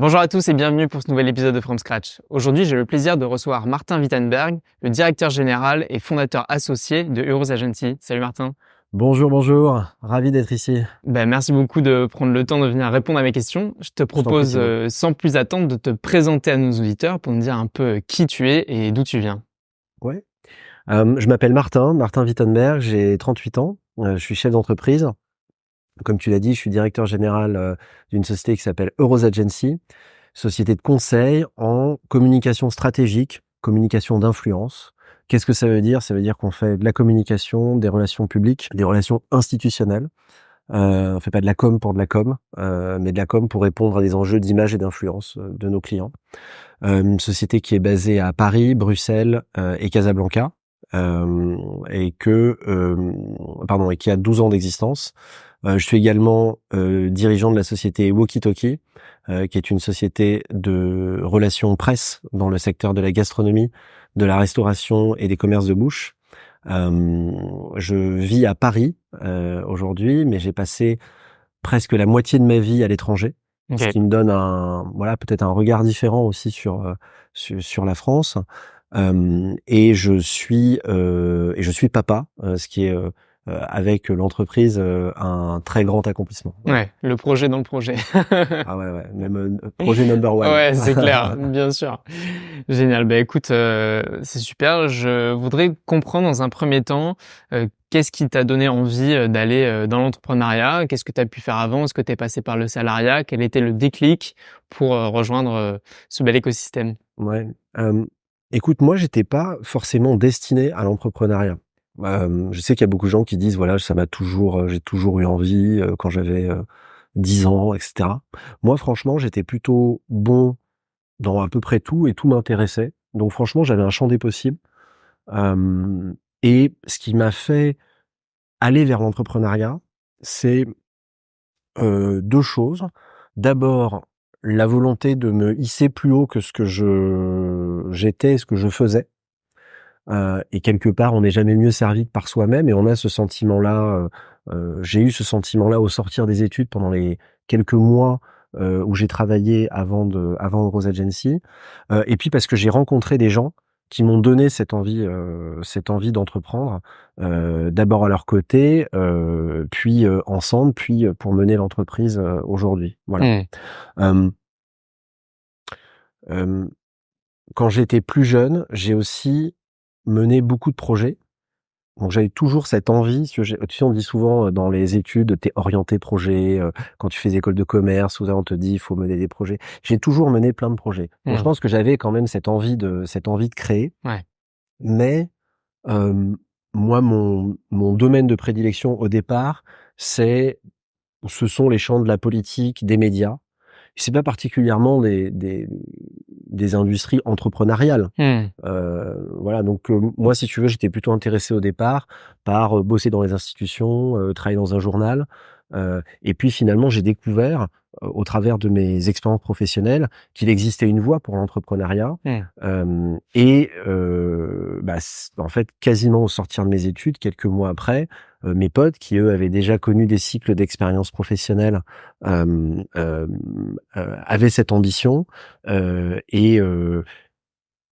Bonjour à tous et bienvenue pour ce nouvel épisode de From Scratch. Aujourd'hui, j'ai le plaisir de recevoir Martin Wittenberg, le directeur général et fondateur associé de Heroes Agency. Salut Martin. Bonjour, ravi d'être ici. Merci beaucoup de prendre le temps de venir répondre à mes questions. Je te Je t'en prie, propose, Thibaut. sans plus attendre, de te présenter à nos auditeurs pour nous dire un peu qui tu es et d'où tu viens. Ouais. Je m'appelle Martin Wittenberg, j'ai 38 ans, je suis chef d'entreprise. Comme tu l'as dit, je suis directeur général d'une société qui s'appelle Heroes Agency, société de conseil en communication stratégique, communication d'influence. Qu'est-ce que ça veut dire? Ça veut dire qu'on fait de la communication, des relations publiques, des relations institutionnelles. On fait pas de la com pour de la com, mais de la com pour répondre à des enjeux d'image et d'influence de nos clients. Une société qui est basée à Paris, Bruxelles et Casablanca, et qui a 12 ans d'existence. Je suis également dirigeant de la société Walkie Talkie, qui est une société de relations presse dans le secteur de la gastronomie, de la restauration et des commerces de bouche. Je vis à Paris aujourd'hui, mais j'ai passé presque la moitié de ma vie à l'étranger, ce Ok. qui me donne peut-être un regard différent aussi sur la France. Et je suis papa, ce qui est avec l'entreprise un très grand accomplissement. Voilà. Ouais, le projet dans le projet. Ah ouais, même projet number one. Ouais, c'est clair, bien sûr. Génial. Écoute, c'est super. Je voudrais comprendre dans un premier temps, qu'est-ce qui t'a donné envie d'aller dans l'entrepreneuriat? Qu'est-ce que tu as pu faire avant? Est-ce que tu es passé par le salariat? Quel était le déclic pour rejoindre ce bel écosystème? Ouais. Écoute, moi, j'étais pas forcément destiné à l'entrepreneuriat. Je sais qu'il y a beaucoup de gens qui disent, voilà, j'ai toujours eu envie quand j'avais 10 ans, etc. Moi, franchement, j'étais plutôt bon dans à peu près tout et tout m'intéressait. Donc, franchement, j'avais un champ des possibles. Et ce qui m'a fait aller vers l'entrepreneuriat, c'est deux choses. D'abord, la volonté de me hisser plus haut que ce que j'étais, ce que je faisais. Et quelque part, on n'est jamais mieux servi que par soi-même, et on a ce sentiment-là. J'ai eu ce sentiment-là au sortir des études pendant les quelques mois où j'ai travaillé avant Heroes Agency. Et puis parce que j'ai rencontré des gens qui m'ont donné cette envie d'entreprendre, d'abord à leur côté, puis ensemble, puis pour mener l'entreprise aujourd'hui. Voilà. Mmh. Euh, euh, Quand j'étais plus jeune, j'ai aussi mené beaucoup de projets. Donc j'avais toujours cette envie, tu sais, on dit souvent dans les études, t'es orienté projet, quand tu fais école de commerce, souvent on te dit il faut mener des projets. J'ai toujours mené plein de projets. Donc je Mmh. pense que j'avais quand même cette envie de créer, Ouais. mais moi mon domaine de prédilection au départ, ce sont les champs de la politique, des médias. C'est pas particulièrement des industries entrepreneuriales. Mmh. Voilà, donc moi, si tu veux, j'étais plutôt intéressé au départ par bosser dans les institutions, travailler dans un journal. Et puis finalement, j'ai découvert, au travers de mes expériences professionnelles, qu'il existait une voie pour l'entrepreneuriat. Mmh. En fait, quasiment au sortir de mes études, quelques mois après, mes potes qui, eux, avaient déjà connu des cycles d'expérience professionnelle, avaient cette ambition. Ils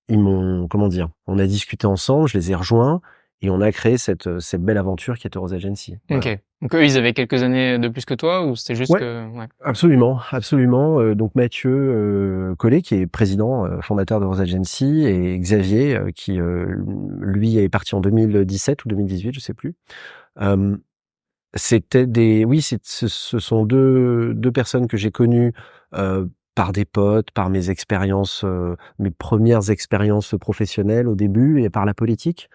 m'ont, comment dire, on a discuté ensemble, je les ai rejoints et on a créé cette belle aventure qui est Heroes Agency. Voilà. Ok. Donc eux, ils avaient quelques années de plus que toi ou c'était juste Ouais, que... Ouais. absolument. Donc Mathieu Collet, qui est président, fondateur d'Heroes Agency, et Xavier, qui lui est parti en 2017 ou 2018, je sais plus. Euh, ce sont deux personnes que j'ai connues par des potes, par mes expériences, mes premières expériences professionnelles au début, et par la politique.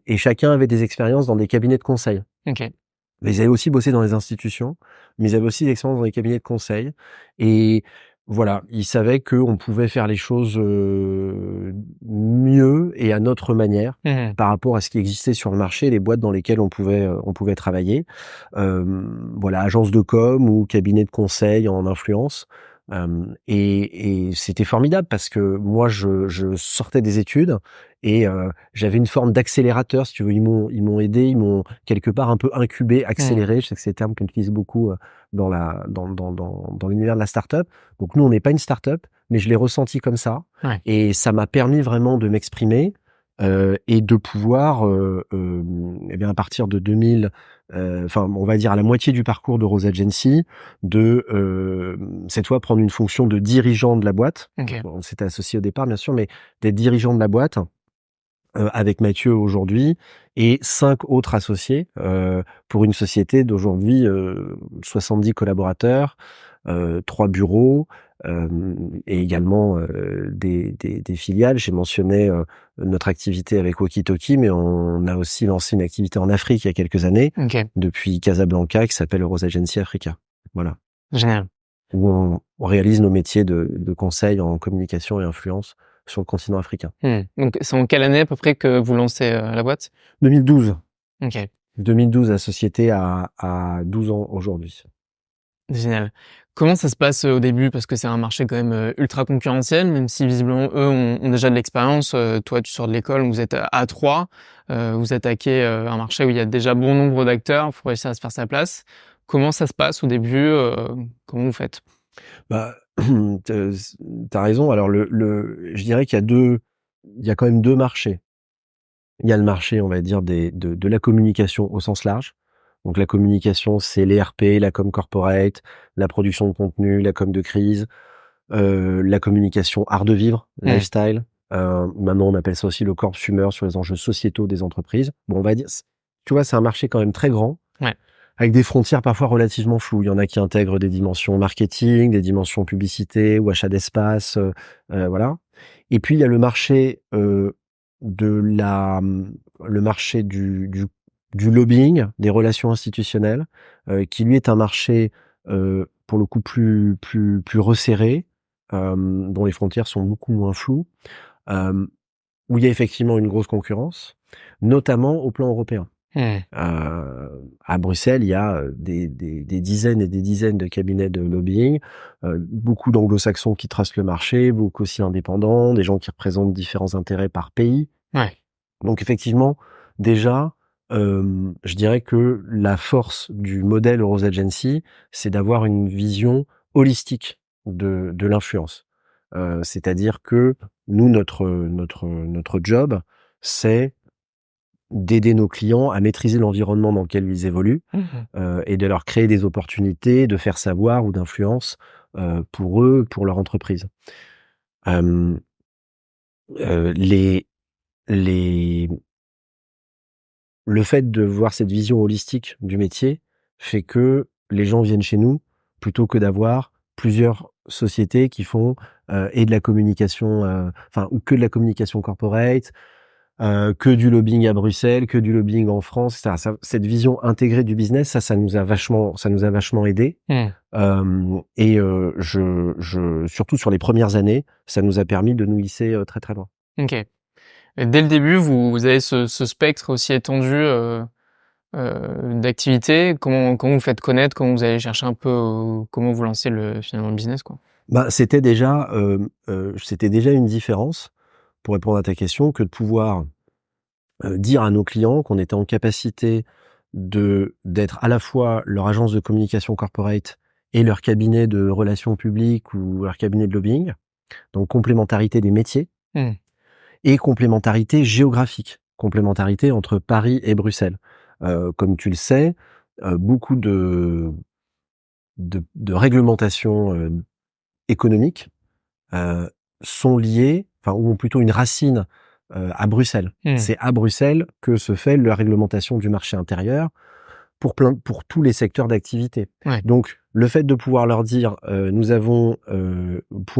Et chacun avait des expériences dans des cabinets de conseil. Ok. Mais ils avaient aussi bossé dans les institutions, mais ils avaient aussi des expériences dans les cabinets de conseil. Et voilà, ils savaient qu'on pouvait faire les choses mieux et à notre manière Mmh. par rapport à ce qui existait sur le marché, les boîtes dans lesquelles on pouvait travailler. Voilà, agence de com ou cabinet de conseil en influence. Et c'était formidable parce que moi, je sortais des études et j'avais une forme d'accélérateur, si tu veux. Ils m'ont aidé, ils m'ont quelque part un peu incubé, Mmh. accéléré. Je sais que c'est un terme qu'on utilise beaucoup dans l'univers de la startup. Donc nous, on n'est pas une startup, mais je l'ai ressenti comme ça. Ouais. Et ça m'a permis vraiment de m'exprimer et de pouvoir, eh bien, à partir de 2000, enfin, on va dire à la moitié du parcours de Rose Agency, de cette fois prendre une fonction de dirigeant de la boîte. OK. On s'était associé au départ, bien sûr, mais d'être dirigeant de la boîte avec Mathieu aujourd'hui et 5 autres associés pour une société d'aujourd'hui 70 collaborateurs, 3 bureaux et également des filiales. J'ai mentionné notre activité avec Walkie Talkie, mais on a aussi lancé une activité en Afrique il y a quelques années, OK. depuis Casablanca, qui s'appelle Rose Agency Africa. Voilà. Génial. Où on réalise nos métiers de conseil en communication et influence sur le continent africain. Mmh. Donc c'est en quelle année à peu près que vous lancez, la boîte? 2012. OK. 2012, la société a 12 ans aujourd'hui. Génial. Comment ça se passe, au début? Parce que c'est un marché quand même, ultra concurrentiel, même si visiblement eux ont déjà de l'expérience, toi tu sors de l'école, vous êtes à 3, vous attaquez, un marché où il y a déjà bon nombre d'acteurs, il faut réussir à se faire sa place. Comment ça se passe au début, comment vous faites? Bah, te tu raison. Alors je dirais il y a quand même 2 marchés. Il y a le marché, on va dire, de la communication au sens large. Donc la communication, c'est les RP, la com corporate, la production de contenu, la com de crise, la communication art de vivre, Mmh. lifestyle. Maintenant, on appelle ça aussi le corps fumeur sur les enjeux sociétaux des entreprises. Bon, on va dire, tu vois, c'est un marché quand même très grand, Ouais. avec des frontières parfois relativement floues. Il y en a qui intègrent des dimensions marketing, des dimensions publicité ou achat d'espace, voilà. Et puis il y a le marché de le marché du lobbying, des relations institutionnelles, qui lui est un marché pour le coup plus resserré, dont les frontières sont beaucoup moins floues, euh, où il y a effectivement une grosse concurrence, notamment au plan européen. Mmh. À Bruxelles, il y a des dizaines et des dizaines de cabinets de lobbying, beaucoup d'anglo-saxons qui tracent le marché, beaucoup aussi indépendants, des gens qui représentent différents intérêts par pays. Ouais. Donc effectivement, déjà, je dirais que la force du modèle Rose Agency, c'est d'avoir une vision holistique de l'influence. C'est-à-dire que nous, notre job, c'est d'aider nos clients à maîtriser l'environnement dans lequel ils évoluent, Mmh. et de leur créer des opportunités de faire savoir ou d'influence, pour eux, pour leur entreprise. Hem, les les Le fait de voir cette vision holistique du métier fait que les gens viennent chez nous plutôt que d'avoir plusieurs sociétés qui font, et de la communication, enfin, ou que de la communication corporate, que du lobbying à Bruxelles, que du lobbying en France, et cetera. Cette vision intégrée du business, ça nous a vachement aidés. Mmh. Et je surtout sur les premières années, ça nous a permis de nous hisser, très, très loin. OK. Et dès le début, vous avez ce spectre aussi étendu, d'activités. Comment vous faites connaître? Comment vous allez chercher un peu, comment vous lancez finalement le business, quoi? Bah, c'était déjà une différence, pour répondre à ta question, que de pouvoir, dire à nos clients qu'on était en capacité d'être à la fois leur agence de communication corporate et leur cabinet de relations publiques ou leur cabinet de lobbying. Donc complémentarité des métiers Mmh. et complémentarité géographique, complémentarité entre Paris et Bruxelles. Comme tu le sais, beaucoup de réglementations, économiques, heu, sont liées, enfin, ou ont plutôt une racine, à Bruxelles. Mmh. C'est à Bruxelles que se fait la réglementation du marché intérieur pour tous les secteurs d'activité. Ouais. Donc le fait de pouvoir leur dire, pouvons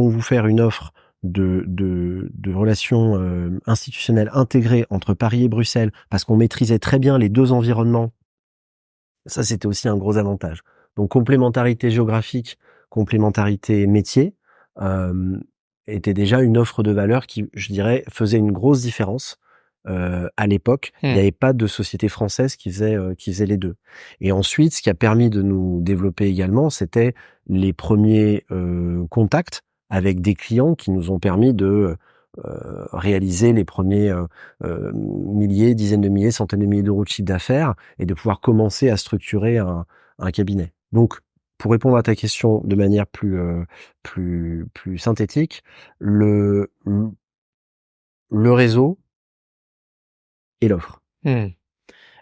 vous faire une offre de relations, institutionnelles intégrées entre Paris et Bruxelles, parce qu'on maîtrisait très bien les 2 environnements. Ça, c'était aussi un gros avantage. Donc complémentarité géographique, complémentarité métier, était déjà une offre de valeur qui, je dirais, faisait une grosse différence à l'époque, il Mmh. n'y avait pas de société française qui faisait les 2. Et ensuite, ce qui a permis de nous développer également, c'était les premiers, contacts avec des clients qui nous ont permis de, réaliser les premiers, milliers, dizaines de milliers, centaines de milliers d'euros de chiffre d'affaires et de pouvoir commencer à structurer un cabinet. Donc, pour répondre à ta question de manière plus synthétique, le le réseau et l'offre. Mmh.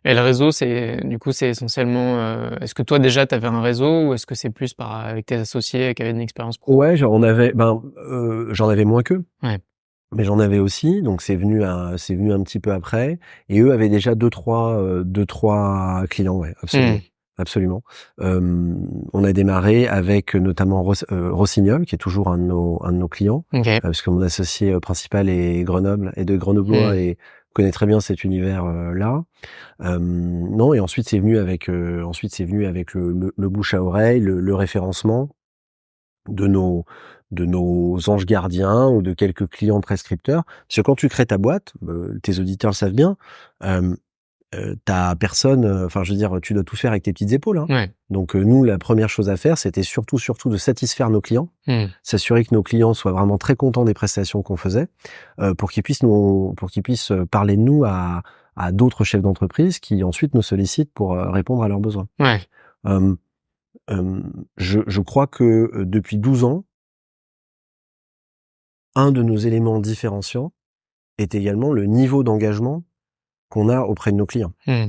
Et le réseau, c'est essentiellement, est-ce que toi déjà tu avais un réseau ou est-ce que c'est plus avec tes associés qui avaient une expérience pro? Ouais, j'en avais moins qu'eux, Ouais. mais j'en avais aussi, donc c'est venu un petit peu après et eux avaient déjà 2-3 clients, ouais, Mmh. absolument, absolument. On a démarré avec notamment Rossignol, qui est toujours un de nos clients, OK. parce que mon associé, principal est de Grenoblois Mmh. et connaît très bien cet univers, là. Non et ensuite c'est venu avec le bouche à oreille, le référencement de nos de nos anges gardiens ou de quelques clients prescripteurs. Parce que quand tu crées ta boîte, tes auditeurs le savent bien, hem, tu personne, enfin je veux dire, tu dois tout faire avec tes petites épaules, hein. Ouais. Donc, nous, la première chose à faire, c'était surtout de satisfaire nos clients, Mmh. s'assurer que nos clients soient vraiment très contents des prestations qu'on faisait, pour qu'ils puissent, parler de nous à d'autres chefs d'entreprise qui ensuite nous sollicitent pour, répondre à leurs besoins. Ouais. Hem, je crois que, depuis 12 ans, un de nos éléments différenciants est également le niveau d'engagement qu'on a auprès de nos clients. Mmh.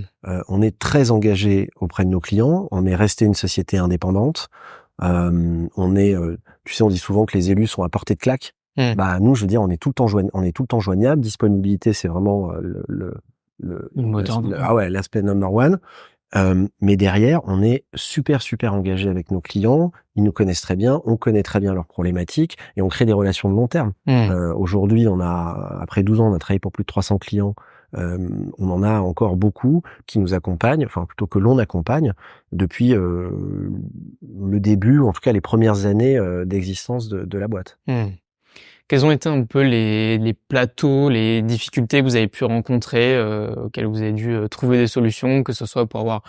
On est très engagé auprès de nos clients, on est resté une société indépendante, on est, tu sais, on dit souvent que les élus sont à portée de claque. Mmh. Bah, nous, je veux dire, on est tout le temps joignable. Disponibilité, c'est vraiment, Le mot d'ordre, ouais. ah ouais, l'aspect number one. Mais derrière, on est super engagé avec nos clients. Ils nous connaissent très bien, on connaît très bien leurs problématiques et on crée des relations de long terme. Mmh. Aujourd'hui, après 12 ans, on a travaillé pour plus de 300 clients. On en a encore beaucoup qui nous accompagnent, enfin plutôt que l'on accompagne depuis, le début, en tout cas les premières années, d'existence de la boîte. Mmh. Quels ont été un peu les plateaux, les difficultés que vous avez pu rencontrer, auxquelles vous avez dû, trouver des solutions, que ce soit pour avoir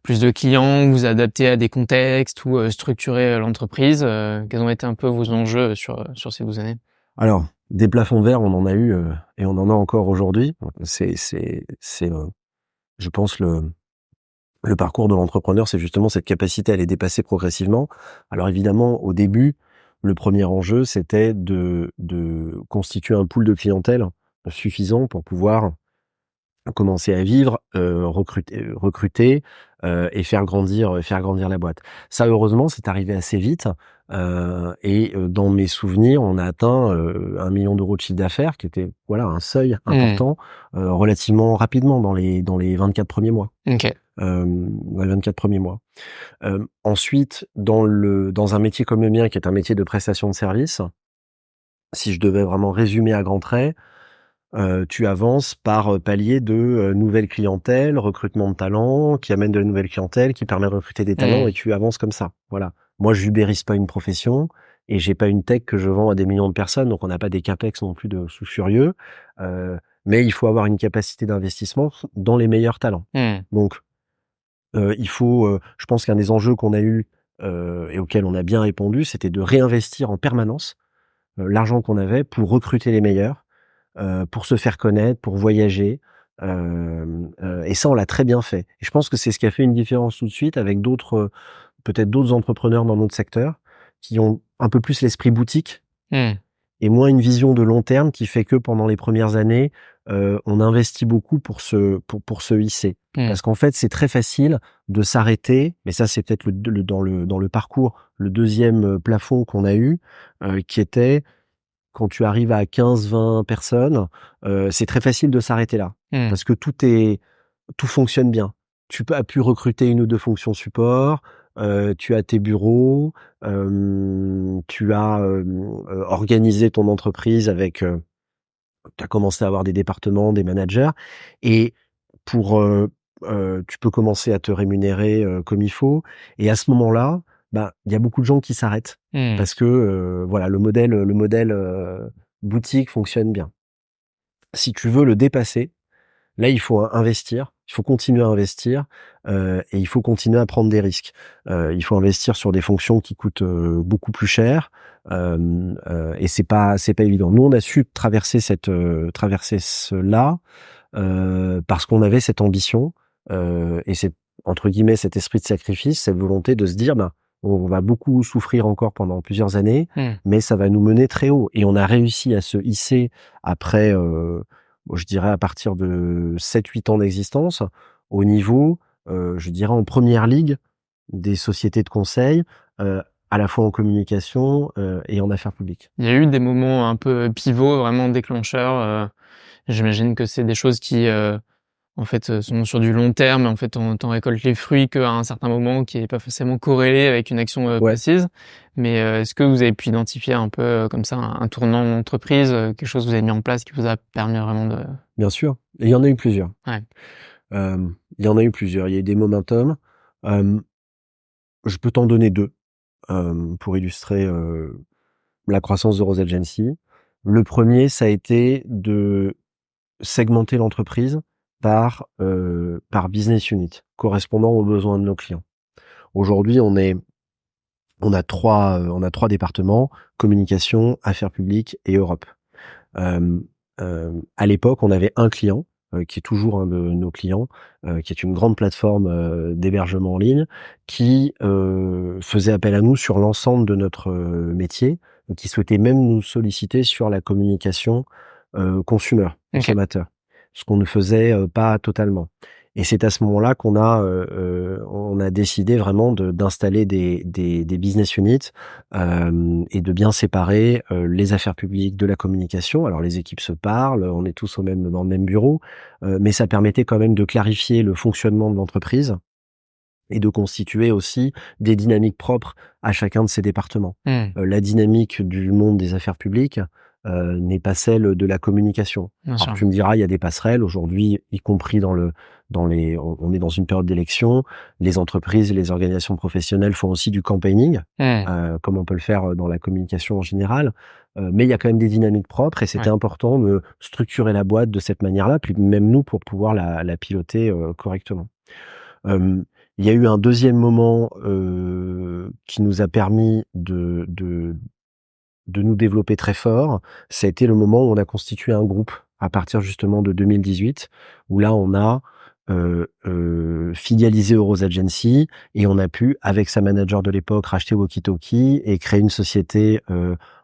plus de clients, vous adapter à des contextes ou, structurer, l'entreprise? Quels ont été un peu vos enjeux sur ces 12 années? Alors, des plafonds verts, on en a eu, et on en a encore aujourd'hui. Je pense le parcours de l'entrepreneur, c'est justement cette capacité à les dépasser progressivement. Alors évidemment, au début, le premier enjeu, c'était de constituer un pool de clientèle suffisant pour pouvoir commencer à vivre, recruter, et faire grandir la boîte. Ça, heureusement, c'est arrivé assez vite, dans mes souvenirs, on a atteint, 1 000 000 de chiffre d'affaires qui était, voilà, un seuil Mmh. important, relativement rapidement dans les 24 premiers mois. OK. Dans les 24 premiers mois. Ensuite, dans un métier comme le mien, qui est un métier de prestation de service, si je devais vraiment résumer à grands traits, tu avances par, palier de, nouvelle clientèle, recrutement de talents, qui amène de la nouvelle clientèle, qui permet de recruter des talents Mmh. et tu avances comme ça. Voilà. Moi, j'ubérise pas une profession et j'ai pas une tech que je vends à des millions de personnes, donc on n'a pas des capex non plus de fou furieux, mais il faut avoir une capacité d'investissement dans les meilleurs talents. Mmh. Donc, je pense qu'un des enjeux qu'on a eu, et auquel on a bien répondu, c'était de réinvestir en permanence, l'argent qu'on avait pour recruter les meilleurs, pour se faire connaître, pour voyager, et ça, on l'a très bien fait. Et je pense que c'est ce qui a fait une différence tout de suite avec peut-être d'autres entrepreneurs dans notre secteur, qui ont un peu plus l'esprit boutique Mmh. et moins une vision de long terme qui fait que pendant les premières années, on investit beaucoup pour se hisser. Mmh. Parce qu'en fait, c'est très facile de s'arrêter, mais ça, c'est peut-être dans le parcours, le deuxième plafond qu'on a eu, qui était quand tu arrives à 15-20 personnes, c'est très facile de s'arrêter là. Mmh. Parce que tout fonctionne bien. As pu recruter une ou 2 fonctions support, tu as tes bureaux, tu as, organisé ton entreprise avec, tu as commencé à avoir des départements, des managers et pour, tu peux commencer à te rémunérer, comme il faut et à ce moment-là, bah, il y a beaucoup de gens qui s'arrêtent Mmh. parce que, voilà, le modèle, boutique fonctionne bien. Si tu veux le dépasser, Là, il faut investir, il faut continuer à investir, et il faut continuer à prendre des risques. Il faut investir sur des fonctions qui coûtent, beaucoup plus cher, et c'est pas évident. Nous, on a su traverser cela, parce qu'on avait cette ambition, et c'est entre guillemets «cet esprit de sacrifice», cette volonté de se dire: «Ben, on va beaucoup souffrir encore pendant plusieurs années, Mmh. mais ça va nous mener très haut» et on a réussi à se hisser après, je dirais à partir de 7-8 ans d'existence, au niveau, je dirais en première ligue des sociétés de conseil, à la fois en communication, et en affaires publiques. Il y a eu des moments un peu pivots, vraiment déclencheurs, j'imagine que c'est des choses qui, en fait, sont sur du long terme et en fait, tu en récoltes les fruits qu'à un certain moment qui est pas forcément corrélé avec une action, Ouais, précise. Mais, est-ce que vous avez pu identifier un peu, comme ça, un tournant d'entreprise, quelque chose que vous avez mis en place qui vous a permis vraiment de bien sûr, et il y en a eu plusieurs. ouais. Il y en a eu plusieurs. Il y a eu des momentum. Hem, je peux t'en donner 2, pour illustrer, la croissance de Rose Agency. Le premier, ça a été de segmenter l'entreprise par business unit, correspondant aux besoins de nos clients. Aujourd'hui, on a trois départements: communication, affaires publiques et Europe. Hem, à l'époque, on avait un client, qui est toujours un de nos clients, qui est une grande plateforme, d'hébergement en ligne, qui, faisait appel à nous sur l'ensemble de notre, métier, qui souhaitait même nous solliciter sur la communication, OK. consommateur, ce qu'on ne faisait, pas totalement. Et c'est à ce moment-là on a décidé vraiment d'installer des business units, et de bien séparer, les affaires publiques de la communication. Alors les équipes se parlent, on est tous dans le même bureau, mais ça permettait quand même de clarifier le fonctionnement de l'entreprise et de constituer aussi des dynamiques propres à chacun de ces départements. Mmh. La dynamique du monde des affaires publiques, n'est pas celle de la communication. Bien Alors sûr. tu me diras, il y a des passerelles aujourd'hui, y compris on est dans une période d'élection, les entreprises et les organisations professionnelles font aussi du campaigning, Mmh. comme on peut le faire, dans la communication en général, mais il y a quand même des dynamiques propres et c'était Ouais. important de structurer la boîte de cette manière-là, puis même nous pour pouvoir la piloter, correctement. Hem, il y a eu un deuxième moment, qui nous a permis de nous développer très fort. Ça a été le moment où on a constitué un groupe à partir justement de 2018, où là on a, filialisé Rose Agency et on a pu, avec sa manager de l'époque, racheter Walkie et créer une société,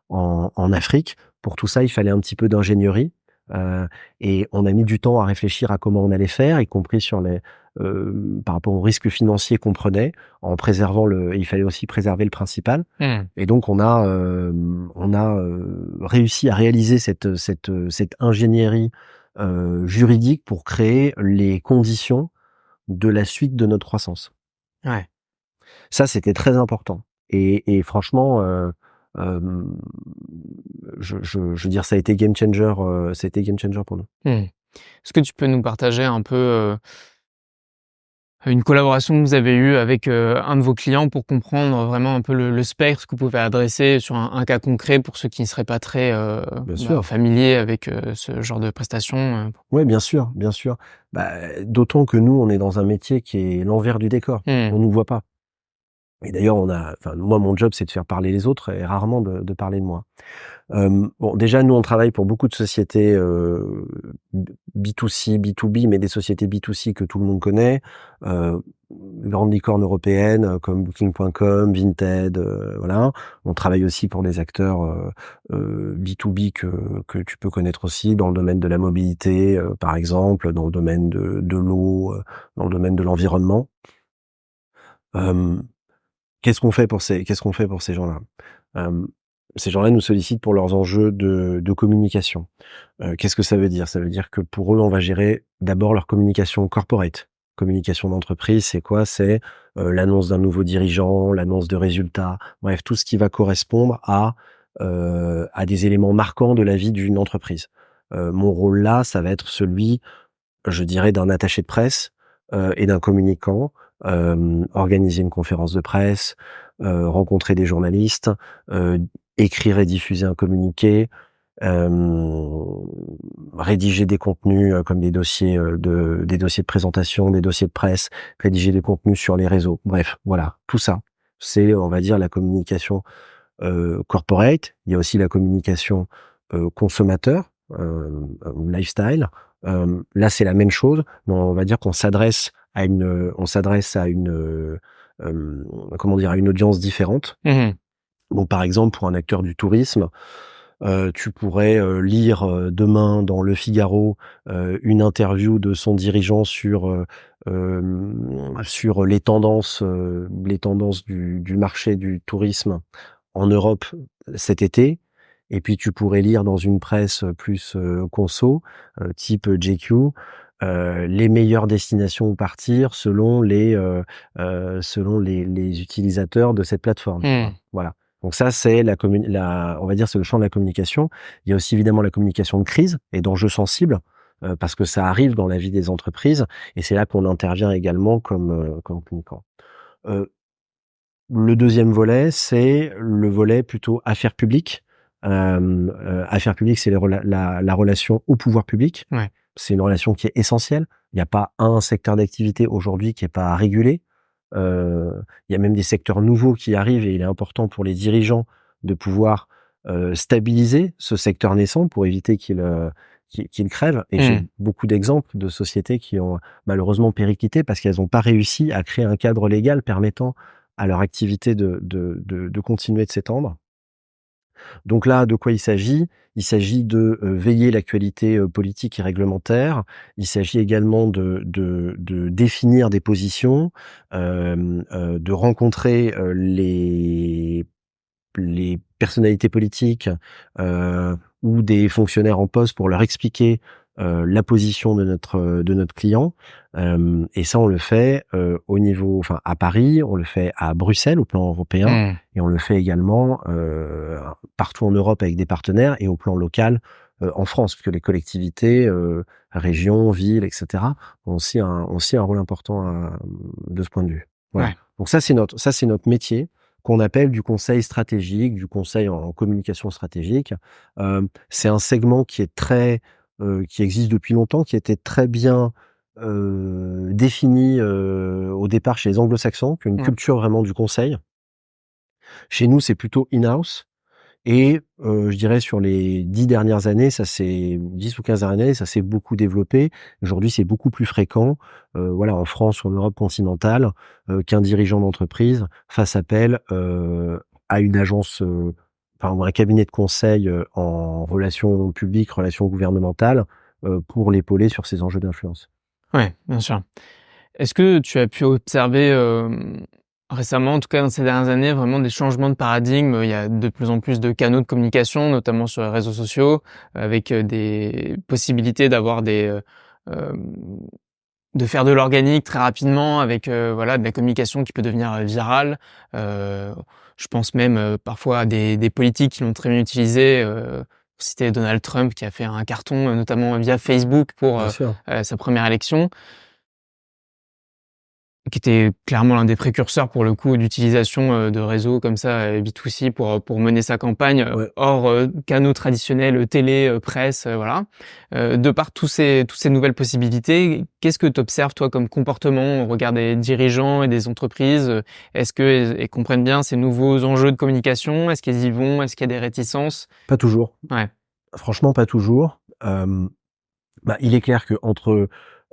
en Afrique. Pour tout ça, il fallait un petit peu d'ingénierie, et on a mis du temps à réfléchir à comment on allait faire, y compris par rapport aux risques financiers qu'on prenait, en préservant il fallait aussi préserver le principal. Mmh. Et donc on a, réussi à réaliser cette ingénierie, juridique pour créer les conditions de la suite de notre croissance. Ouais. Ça, c'était très important et franchement, hem, je veux dire ça a été game changer pour nous. Mmh. Est-ce que tu peux nous partager un peu, une collaboration que vous avez eue avec, un de vos clients pour comprendre vraiment un peu le spectre que vous pouvez adresser sur un cas concret pour ceux qui ne seraient pas très, Bien sûr. familiers avec, ce genre de prestations, Ouais, bien sûr, bien sûr. Bah, d'autant que nous, on est dans un métier qui est l'envers du décor. Mmh. On nous voit pas. Et d'ailleurs, moi, mon job, c'est de faire parler les autres et rarement de parler de moi. Bon, déjà, nous, on travaille pour beaucoup de sociétés, B2C, B2B, mais des sociétés B2C que tout le monde connaît, heu, grandes licornes européennes, comme Booking.com, Vinted, voilà. On travaille aussi pour des acteurs, B2B que tu peux connaître aussi dans le domaine de la mobilité, par exemple, dans le domaine de l'eau, dans le domaine de l'environnement. Hem qu'est-ce qu'on fait pour ces gens-là? Hem, Ces gens-là nous sollicitent pour leurs enjeux de communication. Qu'est-ce que ça veut dire? Ça veut dire que pour eux, on va gérer d'abord leur communication corporate. Communication d'entreprise, c'est quoi? C'est, l'annonce d'un nouveau dirigeant, l'annonce de résultats, bref, tout ce qui va correspondre à des éléments marquants de la vie d'une entreprise. Mon rôle là, ça va être celui, je dirais, d'un attaché de presse, et d'un communicant, organiser une conférence de presse, rencontrer des journalistes, écrire et diffuser un communiqué, rédiger des contenus comme des dossiers de présentation, des dossiers de presse, rédiger des contenus sur les réseaux. Bref, voilà, tout ça. C'est, on va dire, la communication corporate. Il y a aussi la communication consommateur, lifestyle. Là, c'est la même chose, mais on va dire qu'on s'adresse à comment dire, à une audience différente. Mmh. Bon, par exemple, pour un acteur du tourisme, tu pourrais lire demain dans Le Figaro une interview de son dirigeant sur les tendances du marché du tourisme en Europe cet été. Et puis tu pourrais lire dans une presse plus conso, type JQ, les meilleures destinations où partir selon les utilisateurs de cette plateforme. Mmh. Voilà. Donc ça, c'est on va dire, c'est le champ de la communication. Il y a aussi évidemment la communication de crise et d'enjeux sensibles, parce que ça arrive dans la vie des entreprises, et c'est là qu'on intervient également comme communicant. Euh, le deuxième volet, c'est le volet plutôt affaires publiques. Affaires publiques, c'est la relation au pouvoir public. Ouais. C'est une relation qui est essentielle. Il n'y a pas un secteur d'activité aujourd'hui qui n'est pas régulé. Il y a même des secteurs nouveaux qui arrivent, et il est important pour les dirigeants de pouvoir stabiliser ce secteur naissant pour éviter qu'il crève. Et j'ai Mmh. beaucoup d'exemples de sociétés qui ont malheureusement périclité parce qu'elles n'ont pas réussi à créer un cadre légal permettant à leur activité de continuer de s'étendre. Donc là, de quoi il s'agit? Il s'agit de veiller l'actualité politique et réglementaire. Il s'agit également de définir des positions, de rencontrer les personnalités politiques ou des fonctionnaires en poste pour leur expliquer la position de notre client. Et ça, on le fait au niveau, enfin à Paris, on le fait à Bruxelles au plan européen, Mmh. et on le fait également partout en Europe avec des partenaires, et au plan local en France, puisque les collectivités, régions, villes, etc., ont aussi un rôle important de ce point de vue. Voilà. Ouais. Donc ça c'est notre métier, qu'on appelle du conseil stratégique, du conseil en communication stratégique. C'est un segment qui existe depuis longtemps, qui était très bien défini au départ chez les Anglo-Saxons, qui ont une Ouais. culture vraiment du conseil. Chez nous, c'est plutôt in-house. Et je dirais sur les 10 ou 15 dernières années, ça s'est beaucoup développé. Aujourd'hui, c'est beaucoup plus fréquent, voilà, en France ou en Europe continentale, qu'un dirigeant d'entreprise fasse appel à une agence, enfin, ou un cabinet de conseil en relations publiques, relations gouvernementales, pour l'épauler sur ces enjeux d'influence. Ouais, bien sûr. Est-ce que tu as pu observer, récemment, en tout cas dans ces dernières années, vraiment des changements de paradigme? Il y a de plus en plus de canaux de communication, notamment sur les réseaux sociaux, avec, des possibilités d'avoir de faire de l'organique très rapidement avec, voilà, de la communication qui peut devenir, virale. Heu, je pense même, parfois à des politiques qui l'ont très bien utilisé, pour citer Donald Trump qui a fait un carton, notamment via Facebook pour, Bien sûr. sa première élection. Qui était clairement l'un des précurseurs pour le coup d'utilisation, de réseaux comme ça, B2C pour mener sa campagne, Ouais. hors, canaux traditionnels, télé, presse, voilà. De par tous ces nouvelles possibilités, qu'est-ce que tu observes toi comme comportement au regard des dirigeants et des entreprises? Est-ce qu'elles comprennent bien ces nouveaux enjeux de communication? Est-ce qu'elles y vont? Est-ce qu'il y a des réticences? Pas toujours. Ouais. Franchement, pas toujours. Il est clair qu'entre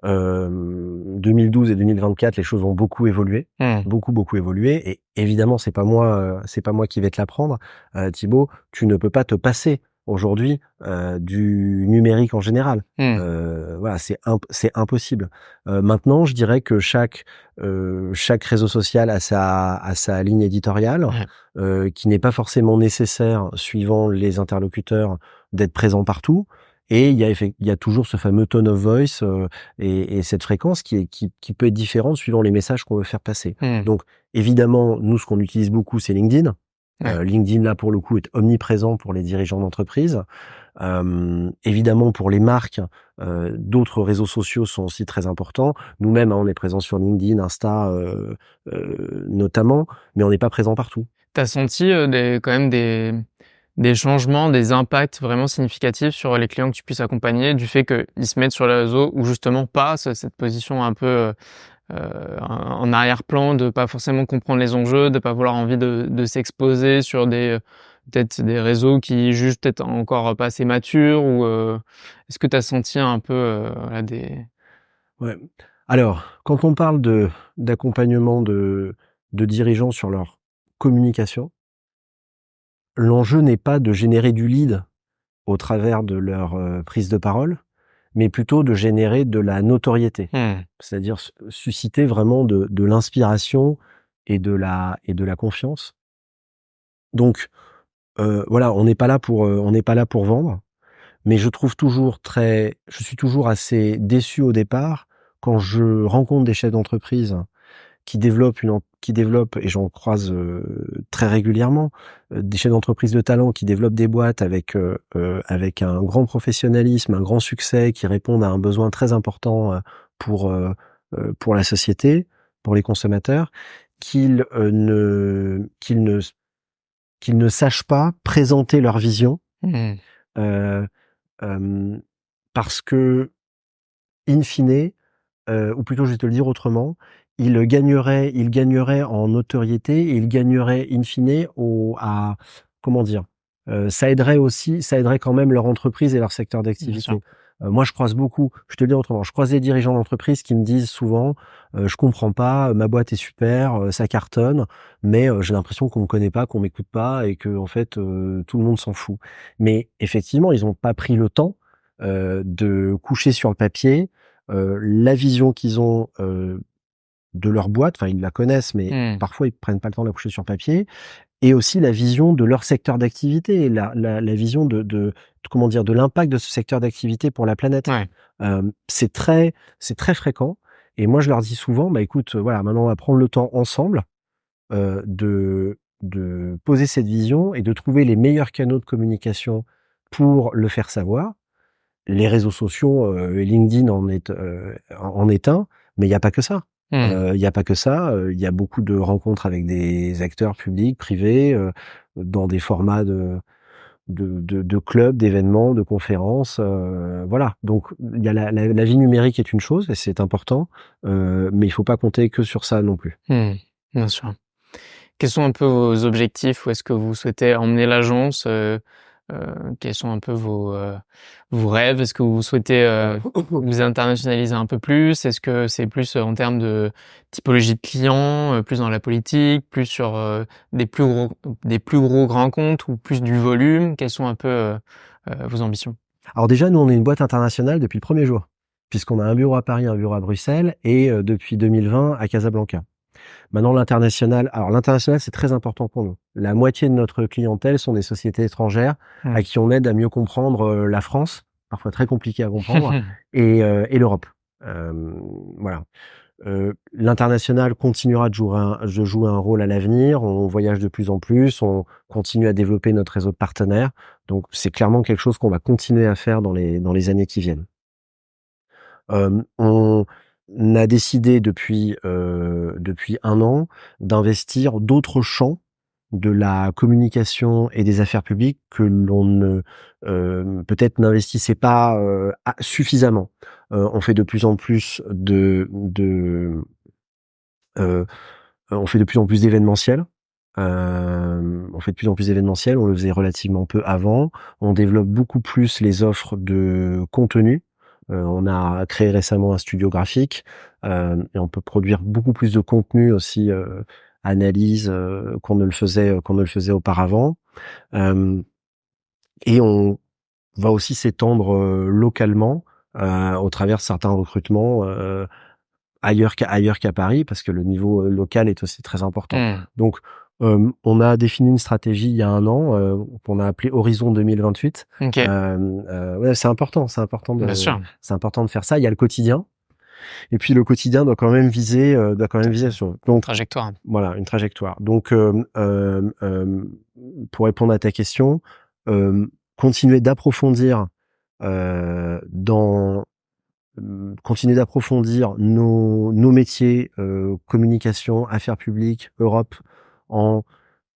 2012 et 2024, les choses ont beaucoup évolué, Mmh. beaucoup évolué. Et évidemment, c'est pas moi qui vais te l'apprendre, Thibaut. Tu ne peux pas te passer aujourd'hui du numérique en général. Mmh. Voilà, c'est impossible. Maintenant, je dirais que chaque réseau social a sa ligne éditoriale, Ouais. qui n'est pas forcément nécessaire, suivant les interlocuteurs, d'être présent partout. Et il y a toujours ce fameux tone of voice et cette fréquence qui peut être différente suivant les messages qu'on veut faire passer. Mmh. Donc évidemment, nous, ce qu'on utilise beaucoup, c'est LinkedIn. Ouais. LinkedIn, là, pour le coup, est omniprésent pour les dirigeants d'entreprise. Évidemment, pour les marques, d'autres réseaux sociaux sont aussi très importants. Nous-mêmes, hein, on est présent sur LinkedIn, Insta, notamment, mais on n'est pas présent partout. Tu as senti, quand même des changements, des impacts vraiment significatifs sur les clients que tu puisses accompagner, du fait qu'ils se mettent sur les réseaux ou justement pas, cette position un peu, en arrière-plan, de pas forcément comprendre les enjeux, de pas avoir envie de s'exposer sur des, peut-être des réseaux qui jugent peut-être encore pas assez matures ou, est-ce que tu as senti un peu, voilà des Ouais. Alors, quand on parle d'accompagnement de dirigeants sur leur communication, l'enjeu n'est pas de générer du lead au travers de leur, prise de parole, mais plutôt de générer de la notoriété. mmh, C'est-à-dire susciter vraiment de l'inspiration et de la confiance. Donc, voilà, on n'est pas là pour vendre, mais je suis toujours assez déçu au départ quand je rencontre des chefs d'entreprise qui développent et j'en croise, très régulièrement, des chefs d'entreprise de talent qui développent des boîtes avec un grand professionnalisme, un grand succès, qui répondent à un besoin très important, pour la société, pour les consommateurs, qu'ils, qu'ils ne sachent pas présenter leur vision, mmh, heu, hem, parce que, in fine, ou plutôt je vais te le dire autrement, il gagnerait en notoriété et il gagnerait in fine au à comment dire? Ça aiderait quand même leur entreprise et leur secteur bien sûr. d'activité. Moi je te le dis autrement, je croise des dirigeants d'entreprise qui me disent souvent: «Je comprends pas, ma boîte est super, ça cartonne, mais j'ai l'impression qu'on me connaît pas, qu'on m'écoute pas et qu'en fait, tout le monde s'en fout». Mais effectivement, ils ont pas pris le temps, de coucher sur le papier, la vision qu'ils ont, de leur boîte, enfin ils la connaissent, mais Mmh, parfois ils prennent pas le temps de la coucher sur papier et aussi la vision de leur secteur d'activité, la vision de comment dire? De l'impact de ce secteur d'activité pour la planète. ouais, C'est très fréquent et moi je leur dis souvent: «Bah écoute, voilà, maintenant on va prendre le temps ensemble, de poser cette vision et de trouver les meilleurs canaux de communication pour le faire savoir». Les réseaux sociaux, LinkedIn en est un, mais il y a pas que ça. mmh. Il y a pas que ça, il y a beaucoup de rencontres avec des acteurs publics, privés, dans des formats de clubs, d'événements, de conférences, voilà. Donc il y a la vie numérique est une chose et c'est important, mais il faut pas compter que sur ça non plus. Mmh, bien sûr. Quels sont un peu vos objectifs? Où est-ce que vous souhaitez emmener l'agence? Quels sont un peu vos rêves? Est-ce que vous souhaitez, vous internationaliser un peu plus? Est-ce que c'est plus, en termes de typologie de clients, plus dans la politique, plus sur, des plus gros grands comptes ou plus du volume? Quelles sont un peu, vos ambitions? Alors déjà, nous, on est une boîte internationale depuis le premier jour, puisqu'on a un bureau à Paris, un bureau à Bruxelles et depuis 2020 à Casablanca. Maintenant l'international, c'est très important pour nous. La moitié de notre clientèle sont des sociétés étrangères à Mmh. qui on aide à mieux comprendre, la France, parfois très compliqué à comprendre, et l'Europe. Hem, voilà. L'international continuera de jouer un rôle à l'avenir. On voyage de plus en plus, on continue à développer notre réseau de partenaires. Donc c'est clairement quelque chose qu'on va continuer à faire dans les années qui viennent. On a décidé depuis 1 an d'investir d'autres champs de la communication et des affaires publiques que l'on ne, peut-être n'investissait pas, a suffisamment. On fait de plus en plus heu, on fait de plus en plus d'événementiels. On fait de plus en plus d'événementiels, on le faisait relativement peu avant. On développe beaucoup plus les offres de contenu. On a créé récemment un studio graphique, et on peut produire beaucoup plus de contenu aussi, analyse, qu'on ne le faisait auparavant. Hem et on va aussi s'étendre, localement, au travers de certains recrutements, ailleurs qu'à Paris, parce que le niveau, local est aussi très important. Mmh. Donc, on a défini une stratégie il y a 1 an, qu'on a appelée Horizon 2028. OK, Ouais, bien sûr, c'est important de faire ça. Il y a le quotidien et puis le quotidien doit quand même viser sur donc trajectoire. voilà, une trajectoire. Donc, pour répondre à ta question, continuer d'approfondir, dans continuer d'approfondir nos métiers, communication, affaires publiques, Europe, en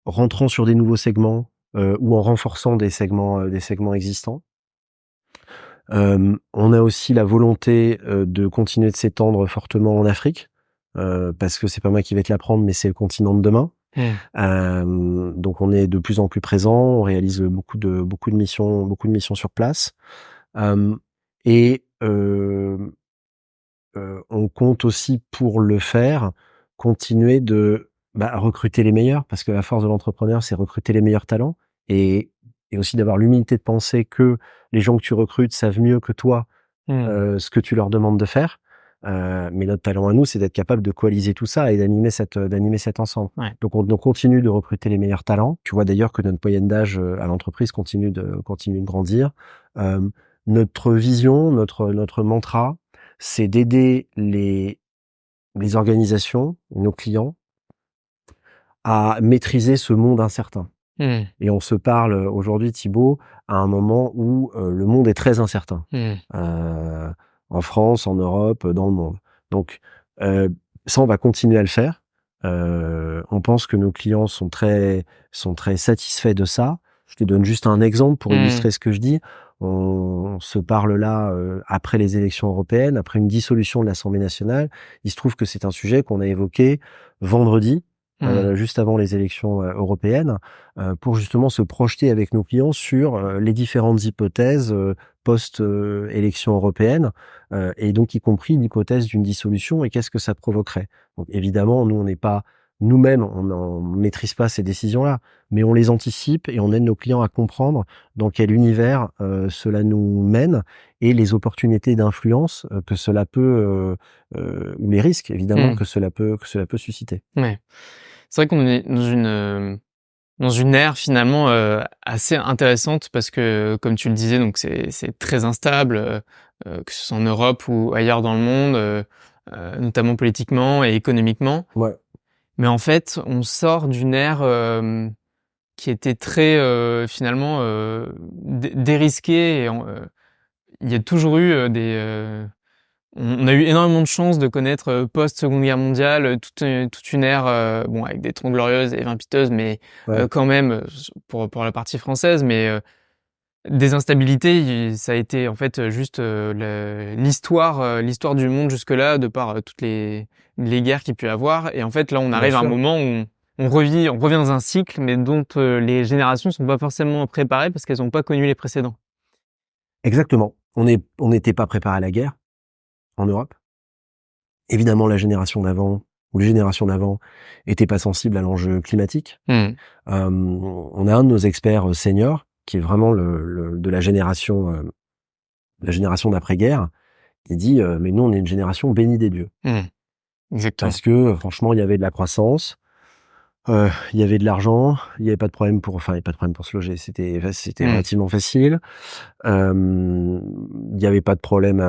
rentrant sur des nouveaux segments, ou en renforçant des segments existants. On a aussi la volonté de continuer de s'étendre fortement en Afrique, parce que c'est pas moi qui vais te l'apprendre, mais c'est le continent de demain. Donc on est de plus en plus présent, on réalise beaucoup de missions sur place. Et on compte aussi, pour le faire, continuer de recruter les meilleurs, parce que la force de l'entrepreneur, c'est recruter les meilleurs talents, et aussi d'avoir l'humilité de penser que les gens que tu recrutes savent mieux que toi Mmh. ce que tu leur demandes de faire. Mais notre talent à nous, c'est d'être capable de coaliser tout ça et d'animer cet ensemble. Ouais. Donc on continue de recruter les meilleurs talents. Tu vois d'ailleurs que notre moyenne d'âge à l'entreprise continue de grandir. Notre vision, notre mantra, c'est d'aider les organisations, nos clients, à maîtriser ce monde incertain. Mmh. Et on se parle aujourd'hui, Thibaut, à un moment où le monde est très incertain. Mmh. En France, en Europe, dans le monde. Donc ça, on va continuer à le faire. On pense que nos clients sont très satisfaits de ça. Je te donne juste un exemple pour illustrer ce que je dis. On se parle là après les élections européennes, après une dissolution de l'Assemblée nationale. Il se trouve que c'est un sujet qu'on a évoqué vendredi, Mmh. juste avant les élections européennes, pour justement se projeter avec nos clients sur les différentes hypothèses post-élection européenne, et donc y compris l'hypothèse d'une dissolution et qu'est-ce que ça provoquerait. Donc évidemment, nous, on n'est pas nous-mêmes, on n'en maîtrise pas ces décisions-là, mais on les anticipe et on aide nos clients à comprendre dans quel univers cela nous mène et les opportunités d'influence que cela peut, ou les risques évidemment Mmh. que cela peut susciter. Ouais. C'est vrai qu'on est dans une ère finalement, assez intéressante parce que, comme tu le disais, donc c'est très instable, que ce soit en Europe ou ailleurs dans le monde, notamment politiquement et économiquement. Ouais, Mais en fait, on sort d'une ère, qui était très, finalement, dérisquée et il y a toujours eu, on a eu énormément de chance de connaître, post-Seconde Guerre mondiale, toute une ère, bon avec des Trente Glorieuses et 20 Piteuses, mais ouais. quand même, pour la partie française, mais des instabilités, ça a été en fait juste l'histoire du monde jusque-là, de par toutes les guerres qu'il peut y avoir. Et en fait, là, on Bien arrive à un sûr. moment où on revient dans un cycle, mais dont les générations sont pas forcément préparées parce qu'elles n'ont pas connu les précédents. Exactement. On n'était pas préparé à la guerre en Europe. Évidemment, la génération d'avant ou les générations d'avant étaient pas sensibles à l'enjeu climatique. Mmh. On a un de nos experts seniors qui est vraiment de la génération d'après-guerre, qui dit mais nous on est une génération bénie des dieux Mmh. Exactement. parce que franchement il y avait de la croissance, il y avait de l'argent, il y avait pas de problème il y avait pas de problème pour se loger, c'était Mmh. relativement facile. Il y avait pas de problème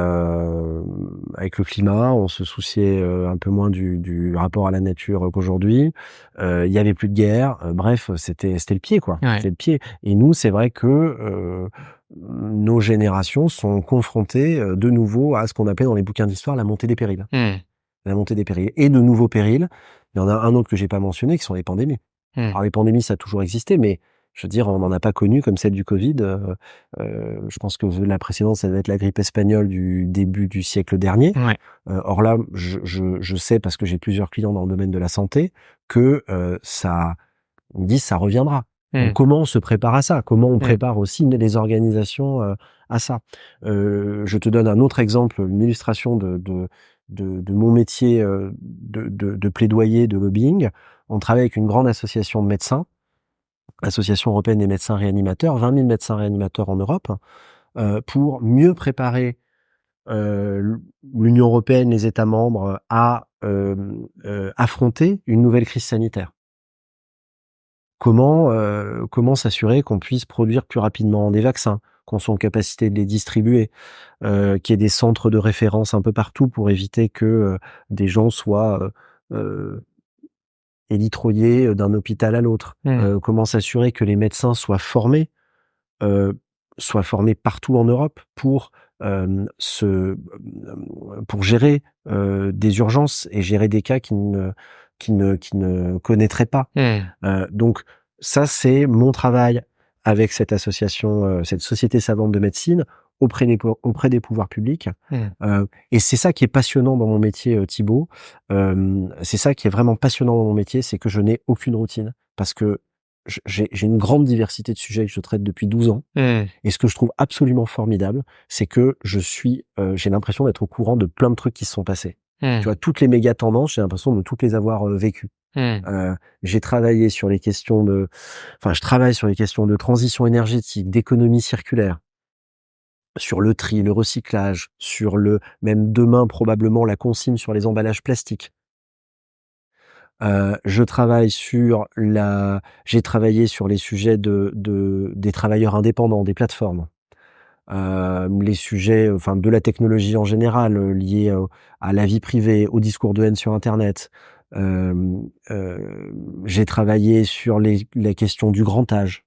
avec le climat, on se souciait un peu moins du rapport à la nature qu'aujourd'hui. Il y avait plus de guerre, bref, c'était le pied quoi, Ouais. c'était le pied. Et nous, c'est vrai que nos générations sont confrontées de nouveau à ce qu'on appelle dans les bouquins d'histoire la montée des périls. Mmh. La montée des périls et de nouveaux périls. Il y en a un autre que j'ai pas mentionné qui sont les pandémies. Mmh. Alors les pandémies, ça a toujours existé, mais je veux dire, on n'en a pas connu comme celle du Covid. Je pense que la précédente, ça devait être la grippe espagnole du début du siècle dernier. Ouais. Or là, je sais, parce que j'ai plusieurs clients dans le domaine de la santé, que ça, ils me disent ça reviendra. Donc Mmh. comment on se prépare à ça? Comment on Mmh. prépare aussi les organisations à ça? Je te donne un autre exemple, une illustration de mon métier de plaidoyer, de lobbying. On travaille avec une grande association de médecins, l'Association européenne des médecins réanimateurs, 20 000 médecins réanimateurs en Europe, pour mieux préparer l'Union européenne, les États membres à affronter une nouvelle crise sanitaire. Comment s'assurer qu'on puisse produire plus rapidement des vaccins, qu'on soit en capacité de les distribuer, qu'il y ait des centres de référence un peu partout pour éviter que des gens soient élitreillés d'un hôpital à l'autre. Mmh. Comment s'assurer que les médecins heu, soient formés partout en Europe pour pour gérer des urgences et gérer des cas qui ne connaîtraient pas. Mmh. Donc ça, c'est mon travail avec cette association, cette société savante de médecine auprès des pouvoirs publics. Et c'est ça qui est passionnant dans mon métier, Thibaut. C'est ça qui est vraiment passionnant dans mon métier, c'est que je n'ai aucune routine. Parce que j'ai une grande diversité de sujets que je traite depuis 12 ans. Et ce que je trouve absolument formidable, c'est que j'ai l'impression d'être au courant de plein de trucs qui se sont passés. Tu vois, toutes les méga tendances, j'ai l'impression de toutes les avoir vécues. J'ai travaillé sur les questions je travaille sur les questions de transition énergétique, d'économie circulaire, sur le tri, le recyclage, même demain probablement la consigne sur les emballages plastiques. J'ai travaillé sur les sujets des travailleurs indépendants, des plateformes. Les sujets, de la technologie en général, liés à la vie privée, au discours de haine sur Internet. J'ai travaillé sur la question du grand âge.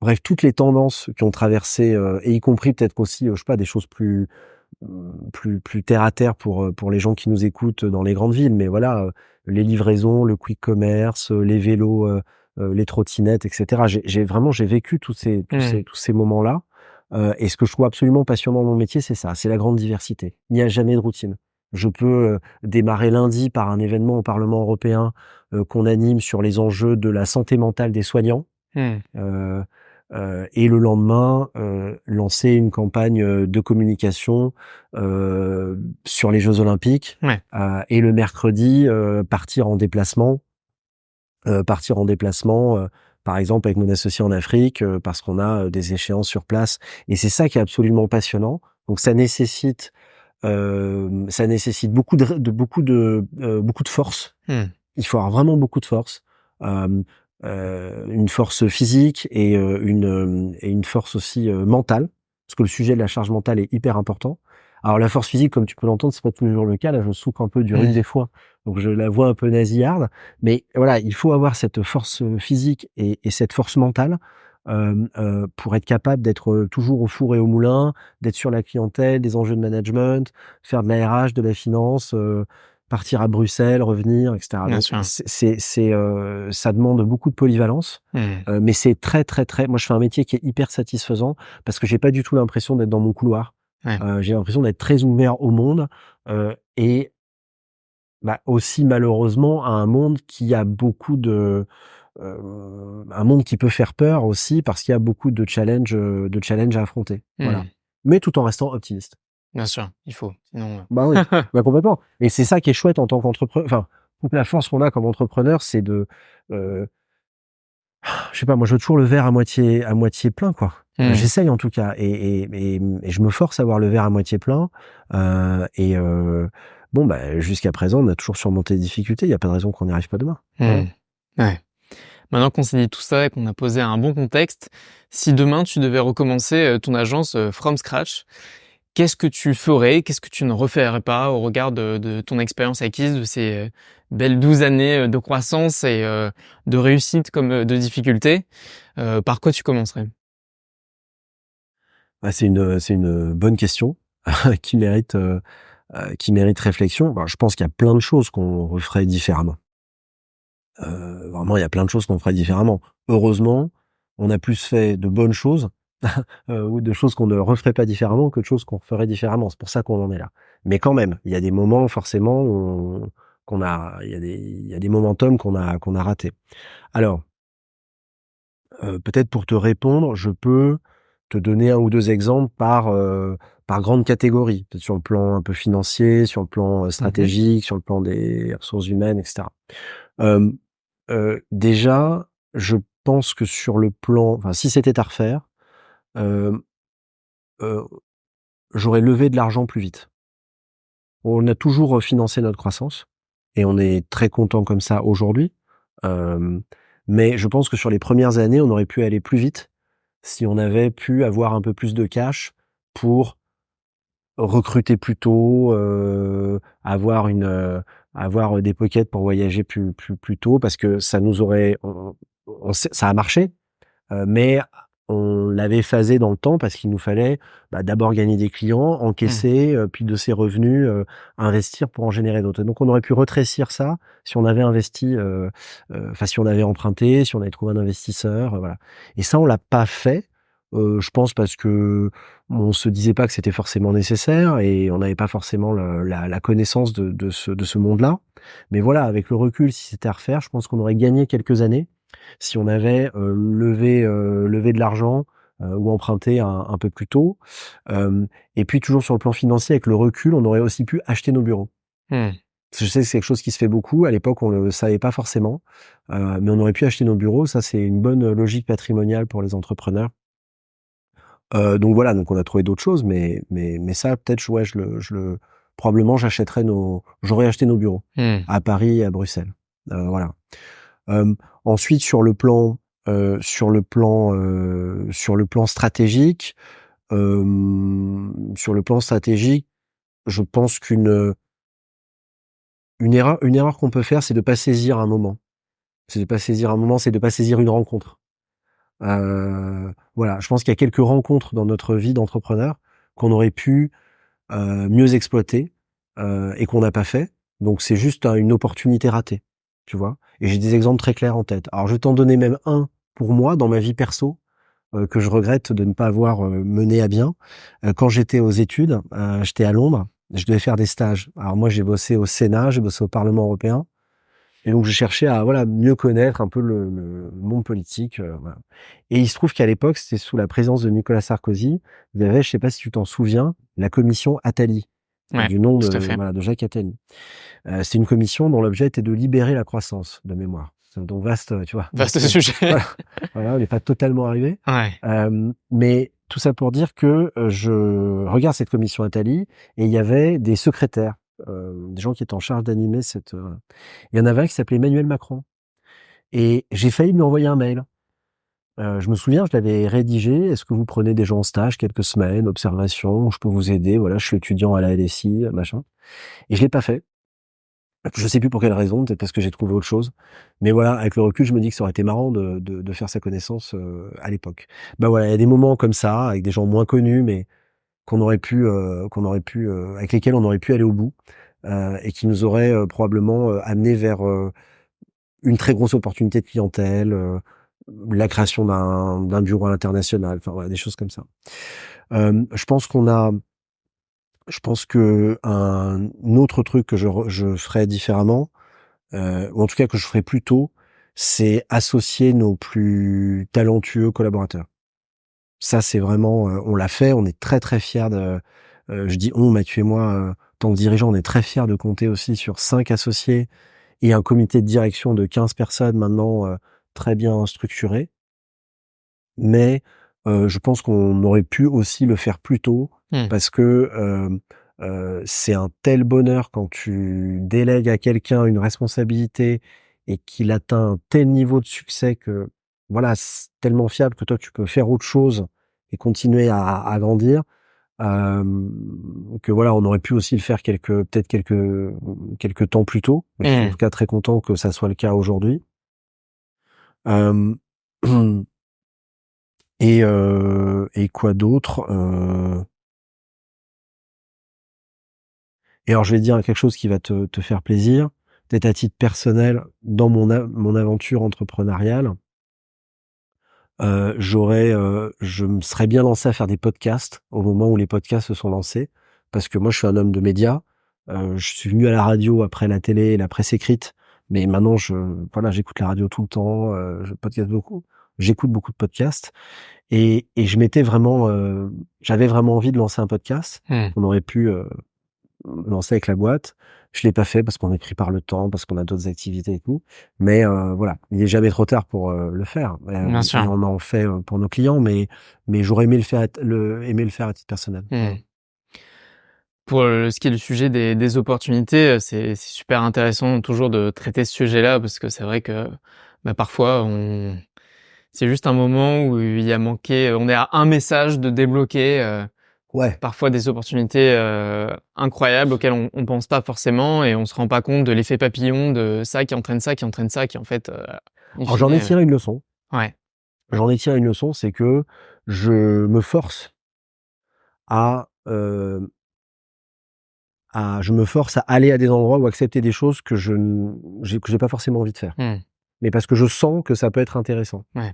Bref, toutes les tendances qui ont traversé, et y compris peut-être qu'aussi, je sais pas, des choses plus terre à terre pour les gens qui nous écoutent dans les grandes villes. Mais voilà, les livraisons, le quick commerce, les vélos, les trottinettes, etc. J'ai vécu tous ces moments-là. Et ce que je trouve absolument passionnant dans mon métier, c'est ça, c'est la grande diversité. Il n'y a jamais de routine. Je peux démarrer lundi par un événement au Parlement européen qu'on anime sur les enjeux de la santé mentale des soignants. Et le lendemain, lancer une campagne de communication sur les Jeux Olympiques. Et le mercredi, partir en déplacement, par exemple avec mon associé en Afrique, parce qu'on a des échéances sur place. Et c'est ça qui est absolument passionnant. Donc ça nécessite beaucoup de force. Il faut avoir vraiment beaucoup de force. Une force physique et une force aussi mentale, parce que le sujet de la charge mentale est hyper important. Alors la force physique, comme tu peux l'entendre, c'est pas toujours le cas. Là, je souffre un peu du rhume des foins, donc je la vois un peu nasillarde. Mais voilà, il faut avoir cette force physique et cette force mentale pour être capable d'être toujours au four et au moulin, d'être sur la clientèle, des enjeux de management, faire de la RH, de la finance, partir à Bruxelles, revenir, etc. Bien Donc sûr. ça demande beaucoup de polyvalence, mais c'est très, très, très. Moi, je fais un métier qui est hyper satisfaisant parce que j'ai pas du tout l'impression d'être dans mon couloir. J'ai l'impression d'être très ouvert au monde et aussi malheureusement à un monde qui a un monde qui peut faire peur aussi parce qu'il y a beaucoup de challenges à affronter. Voilà. Mais tout en restant optimiste. Bien sûr, il faut. Sinon. Bah oui, complètement. Et c'est ça qui est chouette en tant qu'entrepreneur. Enfin, toute la force qu'on a comme entrepreneur, c'est je sais pas, moi je veux toujours le verre à moitié plein, quoi. J'essaye en tout cas, et je me force à voir le verre à moitié plein. Jusqu'à présent, on a toujours surmonté les difficultés. Il y a pas de raison qu'on n'y arrive pas demain. Voilà. Ouais. Maintenant qu'on s'est dit tout ça et qu'on a posé un bon contexte, si demain tu devais recommencer ton agence from scratch, qu'est-ce que tu ferais? Qu'est-ce que tu ne referais pas au regard de ton expérience acquise, de ces belles 12 années de croissance et de réussite comme de difficulté? Par quoi tu commencerais? C'est une bonne question qui mérite réflexion. Je pense qu'il y a plein de choses qu'on referait différemment. Vraiment, il y a plein de choses qu'on ferait différemment. Heureusement, on a plus fait de bonnes choses ou de choses qu'on ne referait pas différemment que de choses qu'on ferait différemment. C'est pour ça qu'on en est là. Mais quand même, il y a des moments forcément il y a des momentum qu'on a ratés. Alors, peut-être pour te répondre, je peux te donner un ou deux exemples par grande catégorie, peut-être sur le plan un peu financier, sur le plan stratégique, sur le plan des ressources humaines, etc. Déjà, je pense que sur le plan, si c'était à refaire, j'aurais levé de l'argent plus vite. On a toujours financé notre croissance et on est très content comme ça aujourd'hui. Mais je pense que sur les premières années, on aurait pu aller plus vite si on avait pu avoir un peu plus de cash pour recruter plus tôt, avoir des pockets pour voyager plus tôt, parce que ça nous aurait, ça a marché, mais on l'avait phasé dans le temps parce qu'il nous fallait d'abord gagner des clients, encaisser, puis de ces revenus investir pour en générer d'autres. Donc on aurait pu retrécir ça si on avait investi, si on avait emprunté, si on avait trouvé un investisseur, voilà. Et ça, on l'a pas fait. Je pense parce que on se disait pas que c'était forcément nécessaire et on n'avait pas forcément la connaissance de ce monde-là. Mais voilà, avec le recul, si c'était à refaire, je pense qu'on aurait gagné quelques années si on avait levé de l'argent ou emprunté un peu plus tôt. Et puis toujours sur le plan financier, avec le recul, on aurait aussi pu acheter nos bureaux. Mmh. Je sais que c'est quelque chose qui se fait beaucoup. À l'époque, on le savait pas forcément, mais on aurait pu acheter nos bureaux. Ça, c'est une bonne logique patrimoniale pour les entrepreneurs. Donc voilà, donc on a trouvé d'autres choses, mais ça, peut-être, ouais, probablement, j'aurais acheté nos bureaux Mmh. à Paris et à Bruxelles. Voilà. Ensuite, stratégique, je pense une erreur qu'on peut faire, c'est de pas saisir un moment. C'est de pas saisir un moment, c'est de pas saisir une rencontre. Voilà, je pense qu'il y a quelques rencontres dans notre vie d'entrepreneur qu'on aurait pu mieux exploiter et qu'on n'a pas fait. Donc c'est juste une opportunité ratée, tu vois. Et j'ai des exemples très clairs en tête. Alors je vais t'en donner même un pour moi dans ma vie perso que je regrette de ne pas avoir mené à bien. Quand j'étais aux études, j'étais à Londres, je devais faire des stages. Alors moi j'ai bossé au Sénat, j'ai bossé au Parlement européen. Et donc je cherchais à mieux connaître un peu le monde politique. Voilà. Et il se trouve qu'à l'époque, c'était sous la présidence de Nicolas Sarkozy, il y avait, je sais pas si tu t'en souviens, la commission Attali, Ouais, du nom tout à fait. de Jacques Attali. C'est une commission dont l'objet était de libérer la croissance, de mémoire. Donc vaste, tu vois, Vaste vaste. sujet. Voilà, voilà, on n'est pas totalement arrivé. Ouais. Mais tout ça pour dire que je regarde cette commission Attali et il y avait des secrétaires, des gens qui étaient en charge d'animer cette. Il y en avait un qui s'appelait Emmanuel Macron et j'ai failli lui envoyer un mail. Je me souviens, je l'avais rédigé. Est-ce que vous prenez des gens en stage quelques semaines, observation, je peux vous aider. Voilà, je suis étudiant à la LSI, machin. Et je l'ai pas fait. Je sais plus pour quelle raison, peut-être parce que j'ai trouvé autre chose. Mais voilà, avec le recul, je me dis que ça aurait été marrant de faire sa connaissance à l'époque. Bah voilà, il y a des moments comme ça, avec des gens moins connus, mais avec lesquels on aurait pu aller au bout et qui nous auraient probablement amené vers une très grosse opportunité de clientèle, la création d'un bureau à l'international, enfin voilà, des choses comme ça. Je pense que un autre truc que je ferais différemment, ou en tout cas que je ferais plus tôt, c'est associer nos plus talentueux collaborateurs. Ça, c'est vraiment, on l'a fait, on est très, très fiers je dis on, Mathieu et moi, en tant que dirigeants, on est très fiers de compter aussi sur 5 associés et un comité de direction de 15 personnes maintenant, très bien structuré. Mais, je pense qu'on aurait pu aussi le faire plus tôt Mmh. parce que, c'est un tel bonheur quand tu délègues à quelqu'un une responsabilité et qu'il atteint un tel niveau de succès que, voilà, c'est tellement fiable que toi tu peux faire autre chose et continuer à grandir, que voilà, on aurait pu aussi le faire peut-être quelques temps plus tôt. Mais je suis en tout Mmh. cas très content que ça soit le cas aujourd'hui. Hem et quoi d'autre? Et alors je vais te dire quelque chose qui va te faire plaisir, peut-être à titre personnel, dans mon aventure entrepreneuriale, je me serais bien lancé à faire des podcasts au moment où les podcasts se sont lancés. Parce que moi je suis un homme de médias, je suis venu à la radio après la télé et la presse écrite, mais maintenant voilà, j'écoute la radio tout le temps, je podcast beaucoup. J'écoute beaucoup de podcasts. Et j'avais vraiment envie de lancer un podcast. Mmh. On aurait pu lancer avec la boîte. Je l'ai pas fait parce qu'on est pris par le temps, parce qu'on a d'autres activités et tout. Mais voilà, il est jamais trop tard pour le faire. Bien Et sûr. on en fait pour nos clients, mais j'aurais aimé aimé le faire à titre personnel. Mmh. Pour, ce qui est du sujet des opportunités, c'est super intéressant toujours de traiter ce sujet-là parce que c'est vrai que, parfois c'est juste un moment où il y a manqué on est à un message de débloquer, Ouais. parfois des opportunités, incroyables auxquelles on pense pas forcément et on se rend pas compte de l'effet papillon de ça qui entraîne ça, qui entraîne ça, qui en fait, in Alors j'en ai fine, tiré une leçon. ouais. j'en ai tiré une leçon, c'est que je me force à, je me force à aller à des endroits ou accepter des choses que j'ai pas forcément envie de faire. Mmh. Mais parce que je sens que ça peut être intéressant. Ouais.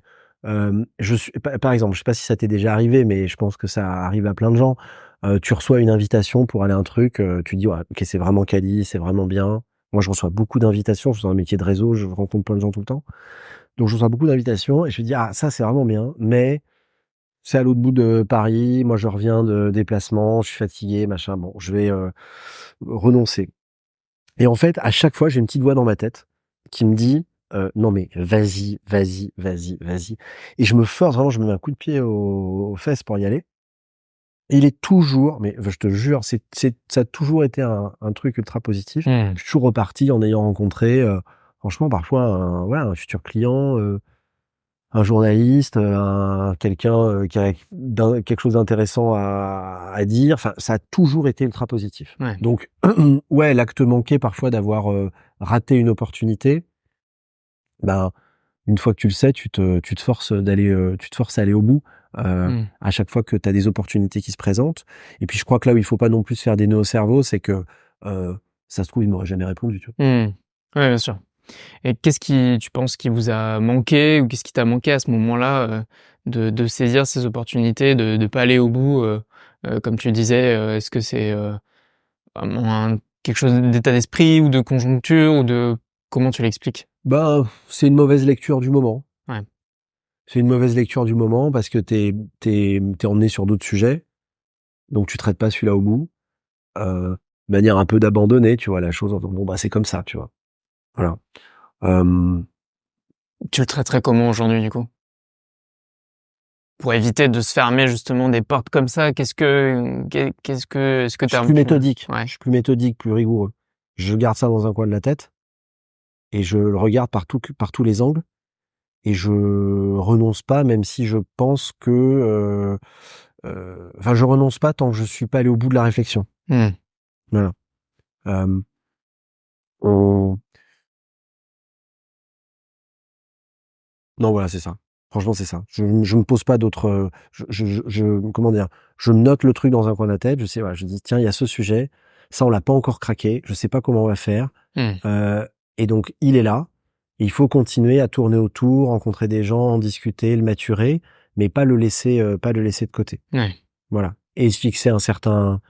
Je suis par exemple, je sais pas si ça t'est déjà arrivé, mais je pense que ça arrive à plein de gens. Tu reçois une invitation pour aller à un truc, tu dis: «Ouais, OK, c'est vraiment quali, c'est vraiment bien». Moi, je reçois beaucoup d'invitations, je suis dans un métier de réseau, je rencontre plein de gens tout le temps. Donc je reçois beaucoup d'invitations et je me dis: «Ah, ça, c'est vraiment bien, mais c'est à l'autre bout de Paris, moi, je reviens de déplacement, je suis fatigué, machin, bon, je vais, renoncer». Et en fait, à chaque fois, j'ai une petite voix dans ma tête qui me dit: «Non mais vas-y, vas-y, vas-y, vas-y», et je me force vraiment, je me mets un coup de pied aux fesses pour y aller, et il est toujours, mais je te jure, ça a toujours été un truc ultra positif. Mmh. Je suis toujours reparti en ayant rencontré, franchement parfois un futur client, un journaliste, un quelqu'un, qui a quelque chose d'intéressant à dire. Enfin, ça a toujours été ultra positif. Ouais. Donc ouais, l'acte manqué parfois d'avoir, raté une opportunité, ben, une fois que tu le sais, tu te forces d'aller, tu te forces à aller au bout, Mmh. à chaque fois que tu as des opportunités qui se présentent. Et puis je crois que là où il faut pas non plus se faire des nœuds au cerveau, c'est que, ça se trouve, il m'aurait jamais répondu, tu vois? Mmh. Ouais, bien sûr. Et qu'est-ce qui tu penses qui vous a manqué ou qu'est-ce qui t'a manqué à ce moment-là, de saisir ces opportunités, de pas aller au bout, comme tu disais, est-ce que c'est, vraiment quelque chose d'état d'esprit ou de conjoncture ou de comment tu l'expliques? Ben, c'est une mauvaise lecture du moment. Ouais. C'est une mauvaise lecture du moment parce que t'es emmené sur d'autres sujets, donc tu traites pas celui-là au bout, de manière un peu d'abandonner, tu vois, la chose en disant: «Bon, bah, c'est comme ça», tu vois? Voilà. Hem, Tu le traiterais comment aujourd'hui, du coup? Pour éviter de se fermer justement des portes comme ça, qu'est-ce que est-ce que je tu suis as plus pu méthodique, ouais. je suis plus méthodique, plus rigoureux. Je garde ça dans un coin de la tête et je le regarde par tous les angles, et je renonce pas même si je pense que, enfin, je renonce pas tant que je suis pas allé au bout de la réflexion. Mmh. Voilà. Hem, on Non, voilà, c'est ça. Franchement, c'est ça. Je me pose pas d'autres, comment dire? Je me note le truc dans un coin de la tête, je sais, voilà, je dis: «Tiens, il y a ce sujet, ça on l'a pas encore craqué, je sais pas comment on va faire, Mmh. heu et donc il est là, il faut continuer à tourner autour, rencontrer des gens, en discuter, le maturer, mais pas le laisser de côté». Ouais. Voilà, et se fixer un certain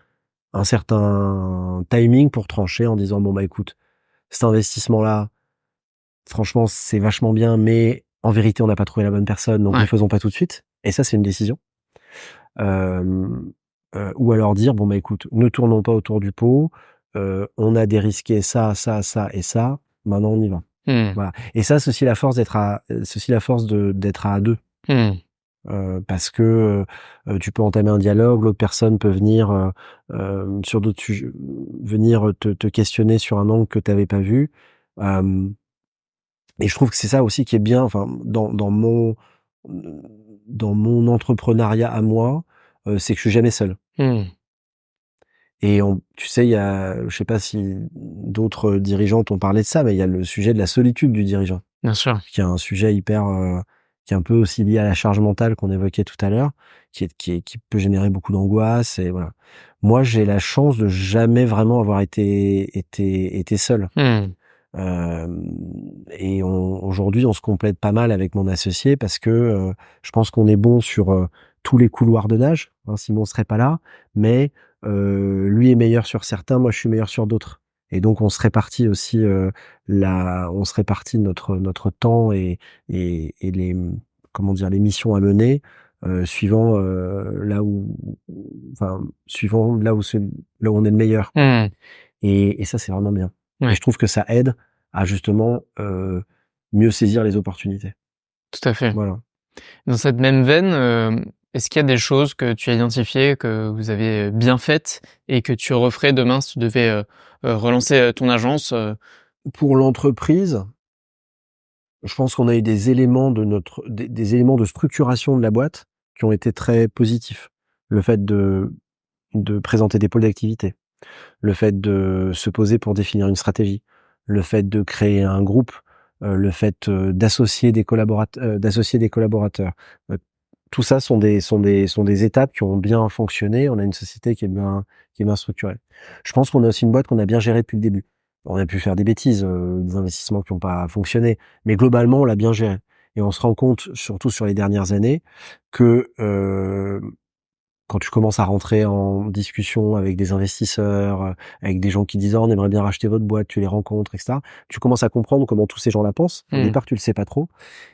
timing pour trancher en disant: «Bon, bah, écoute, cet investissement-là, franchement, c'est vachement bien, mais en vérité, on n'a pas trouvé la bonne personne, donc le Ouais. faisons pas tout de suite». Et ça, c'est une décision. Hem, ou alors dire: «Bon, bah, écoute, ne tournons pas autour du pot, on a dérisqué ça, ça, ça et ça, maintenant on y va». Mmh. Voilà, et ça, c'est aussi la force d'être à 2, Mmh. parce que, tu peux entamer un dialogue, l'autre personne peut venir, sur d'autres sujets, venir te questionner sur un angle que tu avais pas vu. Hem Et je trouve que c'est ça aussi qui est bien, enfin, dans mon entrepreneuriat à moi, c'est que je suis jamais seul. Mmh. Et tu sais, il y a, je sais pas si d'autres dirigeants t'ont parlé de ça, mais il y a le sujet de la solitude du dirigeant, Bien sûr. qui est un sujet hyper, qui est un peu aussi lié à la charge mentale qu'on évoquait tout à l'heure, qui peut générer beaucoup d'angoisse, et voilà. Moi, j'ai la chance de jamais vraiment avoir été seul. Mmh. Et aujourd'hui, on se complète pas mal avec mon associé parce que, je pense qu'on est bon sur, tous les couloirs de nage, hein, sinon on serait pas là. Mais, lui est meilleur sur certains, moi je suis meilleur sur d'autres. Et donc on se répartit aussi, on se répartit notre temps et les, comment dire? Les missions à mener, suivant, là où on est le meilleur. Mmh. Et ça, c'est vraiment bien. Et Ouais, je trouve que ça aide à justement, mieux saisir les opportunités. tout à fait. Voilà. Dans cette même veine, est-ce qu'il y a des choses que tu as identifiées, que vous avez, bien faites et que tu referais demain si tu devais, relancer, ton agence, Pour l'entreprise, je pense qu'on a eu des éléments de structuration de la boîte qui ont été très positifs. Le fait de présenter des pôles d'activité, le fait de se poser pour définir une stratégie, le fait de créer un groupe, le fait, d'associer des collaborateurs. Tout ça sont des étapes qui ont bien fonctionné. On a une société qui est bien structurée. Je pense qu'on a aussi une boîte qu'on a bien gérée depuis le début. On a pu faire des bêtises, des investissements qui ont pas fonctionné, mais globalement, on l'a bien géré et on se rend compte, surtout sur les dernières années, que, quand tu commences à rentrer en discussion avec des investisseurs, avec des gens qui disent: «Oh, on aimerait bien racheter votre boîte», tu les rencontres et cetera. Tu commences à comprendre comment tous ces gens-là pensent. Au Mmh. départ, tu le sais pas trop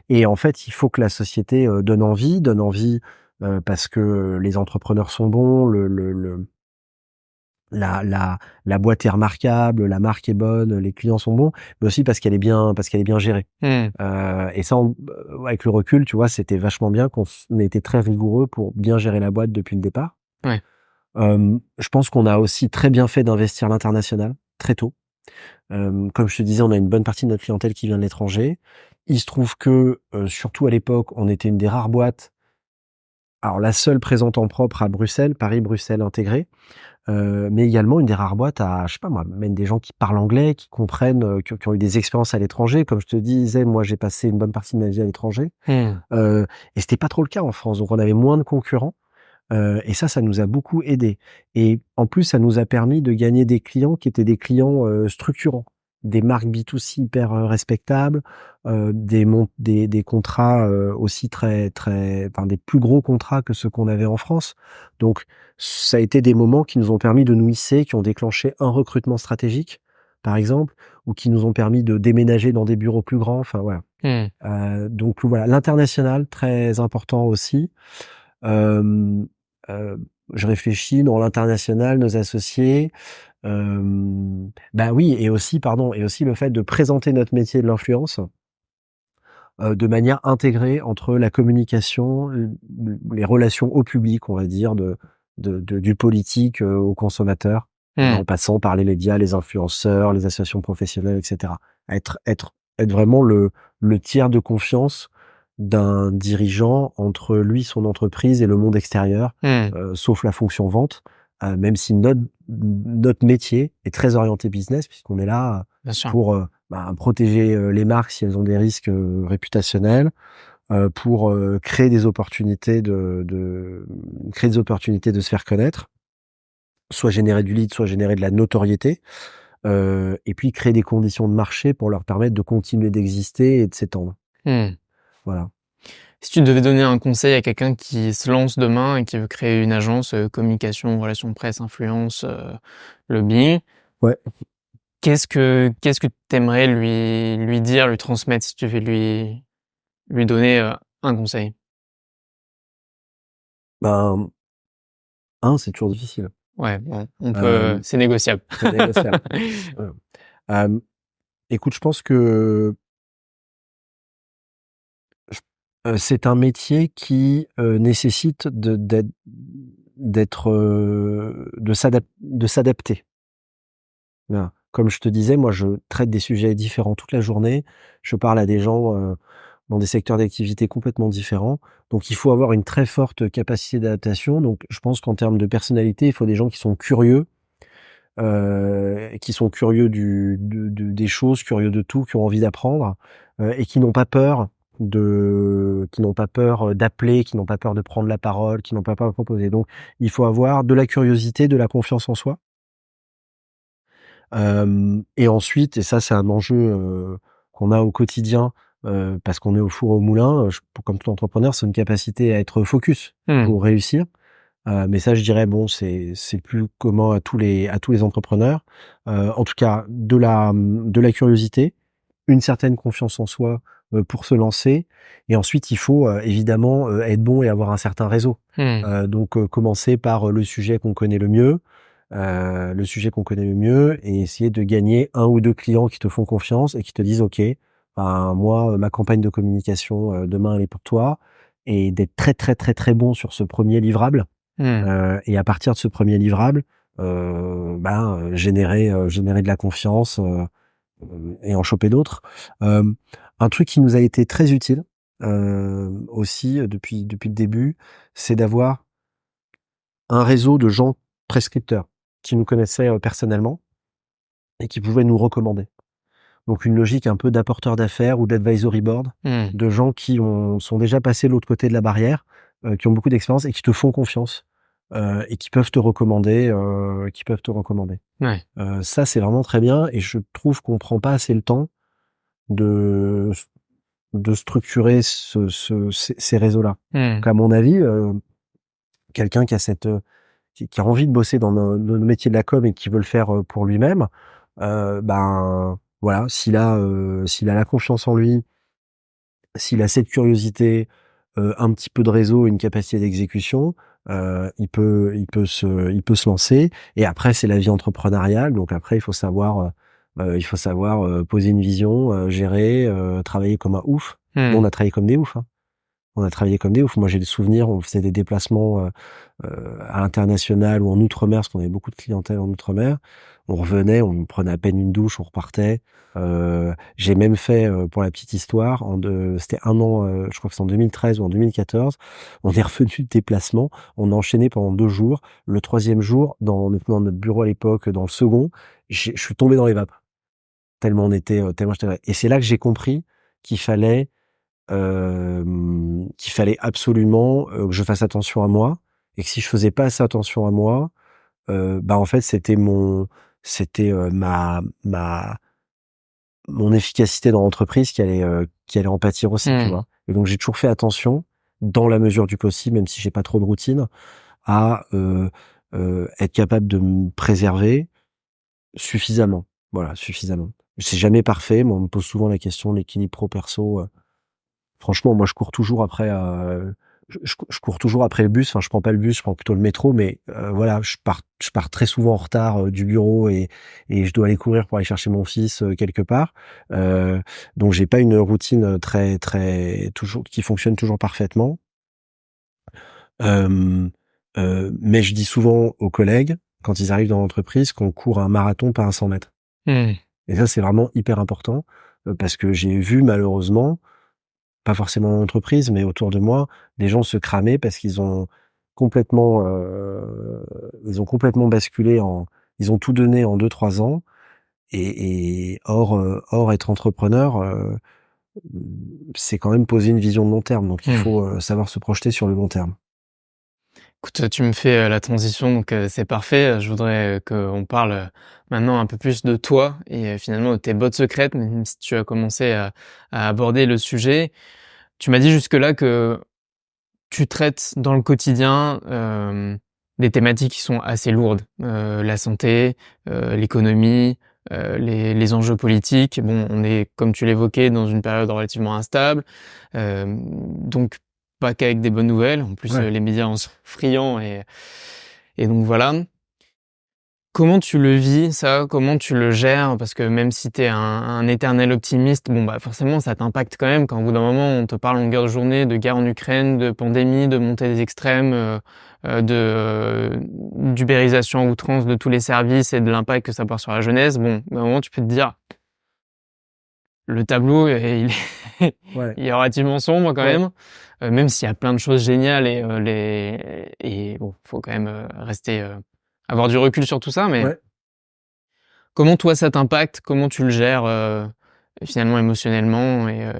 et en fait, il faut que la société, donne envie, parce que, les entrepreneurs sont bons, la boîte est remarquable, la marque est bonne, les clients sont bons, mais aussi parce qu'elle est bien gérée. Mmh. Et ça, avec le recul, tu vois, c'était vachement bien on ait été très rigoureux pour bien gérer la boîte depuis le départ. Ouais. Je pense qu'on a aussi très bien fait d'investir à l'international, très tôt. Comme je te disais, on a une bonne partie de notre clientèle qui vient de l'étranger. Il se trouve que, surtout à l'époque, on était une des rares boîtes, alors la seule présente en propre à Bruxelles, Paris-Bruxelles intégrée, mais également une des rares boîtes à, je sais pas moi, même des gens qui parlent anglais, qui comprennent, qui ont eu des expériences à l'étranger. Comme je te disais, moi, j'ai passé une bonne partie de ma vie à l'étranger, Mmh. et c'était pas trop le cas en France, donc on avait moins de concurrents. Et ça nous a beaucoup aidé et en plus, ça nous a permis de gagner des clients qui étaient des clients, structurants. Des marques B2C hyper, respectables, des contrats, aussi enfin des plus gros contrats que ceux qu'on avait en France. Donc ça a été des moments qui nous ont permis de nous hisser, qui ont déclenché un recrutement stratégique, par exemple, ou qui nous ont permis de déménager dans des bureaux plus grands, enfin voilà. Mmh. Donc voilà, l'international très important aussi. Hem, je réfléchis dans l'international, nos associés, bah, oui et aussi le fait de présenter notre métier de l'influence, de manière intégrée entre la communication, les relations au public, on va dire, du politique, au consommateur, Mmh. en passant par les médias, les influenceurs, les associations professionnelles et cetera. Être vraiment le tiers de confiance d'un dirigeant entre lui, son entreprise et le monde extérieur, Mmh. sauf la fonction vente, même si notre métier est très orienté business puisqu'on est là, Bien sûr. pour, protéger, les marques si elles ont des risques, réputationnels, pour, créer des opportunités de se faire connaître, soit générer du lead, soit générer de la notoriété, et puis créer des conditions de marché pour leur permettre de continuer d'exister et de s'étendre. Mmh. Voilà. Si tu devais donner un conseil à quelqu'un qui se lance demain et qui veut créer une agence, communication, relations presse, influence, lobbying, Ouais. qu'est-ce que tu aimerais lui dire, lui transmettre si tu devais lui donner, un conseil? Ben, c'est toujours difficile. Ouais, bon, on peut Hem, c'est négociable. c'est négociable. Heu, hem, écoute, je pense que j c'est un métier qui, nécessite de s'adapter. Voilà. Comme je te disais, moi, je traite des sujets différents toute la journée. Je parle à des gens, dans des secteurs d'activité complètement différents. Donc il faut avoir une très forte capacité d'adaptation. Donc je pense qu'en termes de personnalité, il faut des gens qui sont curieux des choses, curieux de tout, qui ont envie d'apprendre, et qui n'ont pas peur, d'appeler, qui n'ont pas peur de prendre la parole, qui n'ont pas peur de proposer. Donc il faut avoir de la curiosité, de la confiance en soi. Et ensuite, et ça c'est un enjeu, qu'on a au quotidien, parce qu'on est au four au moulin, comme tout entrepreneur, c'est une capacité à être focus Mmh. pour réussir. Mais ça, je dirais, bon, c'est plus commun à tous les entrepreneurs. En tout cas, de la curiosité, une certaine confiance en soi, pour se lancer et ensuite il faut, évidemment, être bon et avoir un certain réseau. Mmh. Donc commencer par, le sujet qu'on connaît le mieux et essayer de gagner un ou 2 clients qui te font confiance et qui te disent: «OK, ben, moi, ma campagne de communication, demain, elle est pour toi» et d'être très, très, très, très bon sur ce premier livrable. Mmh. Et à partir de ce premier livrable, générer de la confiance, et en choper d'autres. Hem, un truc qui nous a été très utile, aussi, depuis le début, c'est d'avoir un réseau de gens prescripteurs qui nous connaissaient, personnellement et qui pouvaient nous recommander. Donc une logique un peu d'apporteur d'affaires ou d'advisory board, Mmh. de gens qui sont déjà passés de l'autre côté de la barrière, qui ont beaucoup d'expérience et qui te font confiance, et qui peuvent te recommander, Ouais. Ça, c'est vraiment très bien et je trouve qu'on prend pas assez le temps de structurer ces réseaux-là. Mmh. Donc à mon avis, quelqu'un qui a qui a envie de bosser dans le métier de la com et qui veut le faire, pour lui-même, ben, voilà, s'il a la confiance en lui, s'il a cette curiosité, un petit peu de réseau, une capacité d'exécution, il peut se lancer et après c'est la vie entrepreneuriale. Donc après il faut savoir poser une vision, gérer, travailler comme un ouf. Nous, on Mmh. a travaillé comme des oufs, hein. On a travaillé comme des oufs. Moi, j'ai des souvenirs, on faisait des déplacements, à l'international ou en outre-mer, parce qu'on avait beaucoup de clientèle en outre-mer. On revenait, on prenait à peine une douche, on repartait. J'ai même fait, pour la petite histoire, c'était un an, je crois que c'est en 2013 ou en 2014, on est revenu de déplacement, on a enchaîné pendant 2 jours. Le 3e jour, dans notre bureau à l'époque, dans le second, je suis tombé dans les vapes. Tellement j'étais et c'est là que j'ai compris qu'il fallait qu'il fallait absolument, que je fasse attention à moi et que si je faisais pas assez attention à moi, bah, en fait, c'était, mon efficacité dans l'entreprise qui allait en pâtir aussi, tu Mmh. vois? Et donc j'ai toujours fait attention, dans la mesure du possible, même si j'ai pas trop de routine, à, être capable de me préserver suffisamment. Voilà, suffisamment. C'est jamais parfait, mais on me pose souvent la question de l'équilibre pro perso. Franchement, moi, je cours toujours après, je cours toujours après le bus. Enfin, je prends pas le bus, je prends plutôt le métro, mais voilà, je pars très souvent en retard, du bureau et je dois aller courir pour aller chercher mon fils, quelque part. Donc j'ai pas une routine, très très toujours qui fonctionne toujours parfaitement. Hem, mais je dis souvent aux collègues, quand ils arrivent dans l'entreprise, qu'on court un marathon, pas un 100 mètres. Mmh. Et ça, c'est vraiment hyper important, parce que j'ai vu malheureusement, pas forcément dans l'entreprise, mais autour de moi, des gens se cramer parce qu'ils ont complètement basculé ils ont tout donné en 2-3 ans or être entrepreneur, c'est quand même poser une vision de long terme, donc il Mmh. faut, savoir se projeter sur le long terme. Écoute, tu me fais, la transition donc c'est parfait. Je voudrais, qu'on parle, maintenant un peu plus de toi et finalement de tes bottes secrètes, même si tu as commencé à aborder le sujet. Tu m'as dit jusque-là que tu traites dans le quotidien, des thématiques qui sont assez lourdes, la santé, l'économie, les enjeux politiques. Bon, on est, comme tu l'évoquais, dans une période relativement instable, donc pas qu'avec des bonnes nouvelles. En plus, Ouais. les médias en sont friands et donc voilà. Comment tu le vis ça? Comment tu le gères? Parce que même si tu es un éternel optimiste, bon, bah, forcément ça t'impacte quand même quand au bout d'un moment on te parle en longueur de journée de guerre en Ukraine, de pandémie, de montée des extrêmes, d'ubérisation à outrance de tous les services et de l'impact que ça peut avoir sur la jeunesse. Bon, à un moment tu peux te dire: «Le tableau, il est Ouais. il est relativement sombre quand Ouais. même», même s'il y a plein de choses géniales et bon, faut quand même, rester, avoir du recul sur tout ça, mais Ouais. comment toi ça t'impacte? Comment tu le gères, finalement émotionnellement et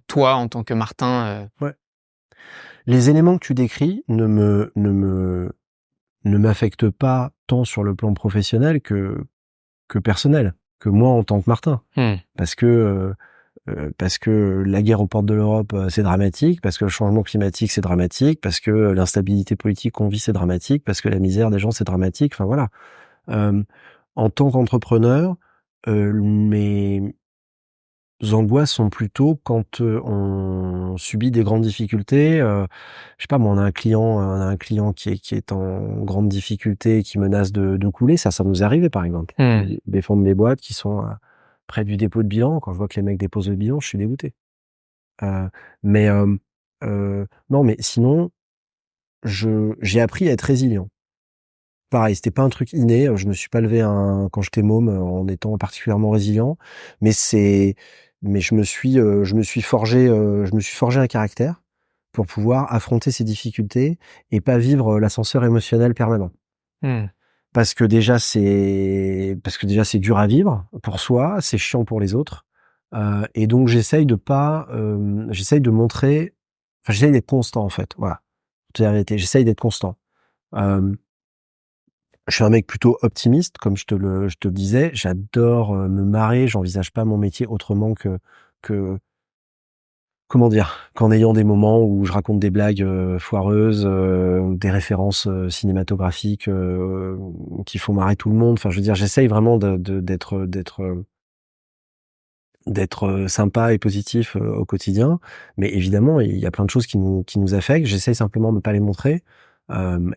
toi en tant que Martin, Ouais. Les éléments que tu décris ne m'affectent pas tant sur le plan professionnel que personnel, que moi en tant que Martin. Mmh. Parce que la guerre aux portes de l'Europe, c'est dramatique, parce que le changement climatique, c'est dramatique, parce que l'instabilité politique qu'on vit, c'est dramatique, parce que la misère des gens, c'est dramatique, enfin voilà. Hem, En tant qu'entrepreneur, mes angoisses sont plutôt quand, on subit des grandes difficultés, je sais pas moi, on a un client qui est en grande difficulté et qui menace de couler, ça nous est arrivé par exemple. Mmh. Des fonds de mes boîtes qui sont, près du dépôt de bilan. Quand je vois que les mecs déposent le bilan, je suis dégoûté. Heu, mais, non, mais sinon, j'ai appris à être résilient. Pareil, c'était pas un truc inné, je me suis pas levé quand j'étais môme, en étant particulièrement résilient, mais je me suis forgé un caractère pour pouvoir affronter ces difficultés et pas vivre, l'ascenseur émotionnel permanent. Mmh. Parce que déjà c'est dur à vivre pour soi, c'est chiant pour les autres, et donc j'essaye de pas, j'essaye de montrer enfin j'essaye d'être constant en fait, voilà. C'est la vérité, j'essaye d'être constant. Hem, je suis un mec plutôt optimiste comme je te le disais, j'adore, me marrer, j'envisage pas mon métier autrement que comment dire? Qu'en ayant des moments où je raconte des blagues, foireuses, des références, cinématographiques, qui font marrer tout le monde. Enfin, je veux dire, j'essaye vraiment d'être sympa et positif, au quotidien. Mais évidemment, il y a plein de choses qui nous affectent. J'essaye simplement de ne pas les montrer,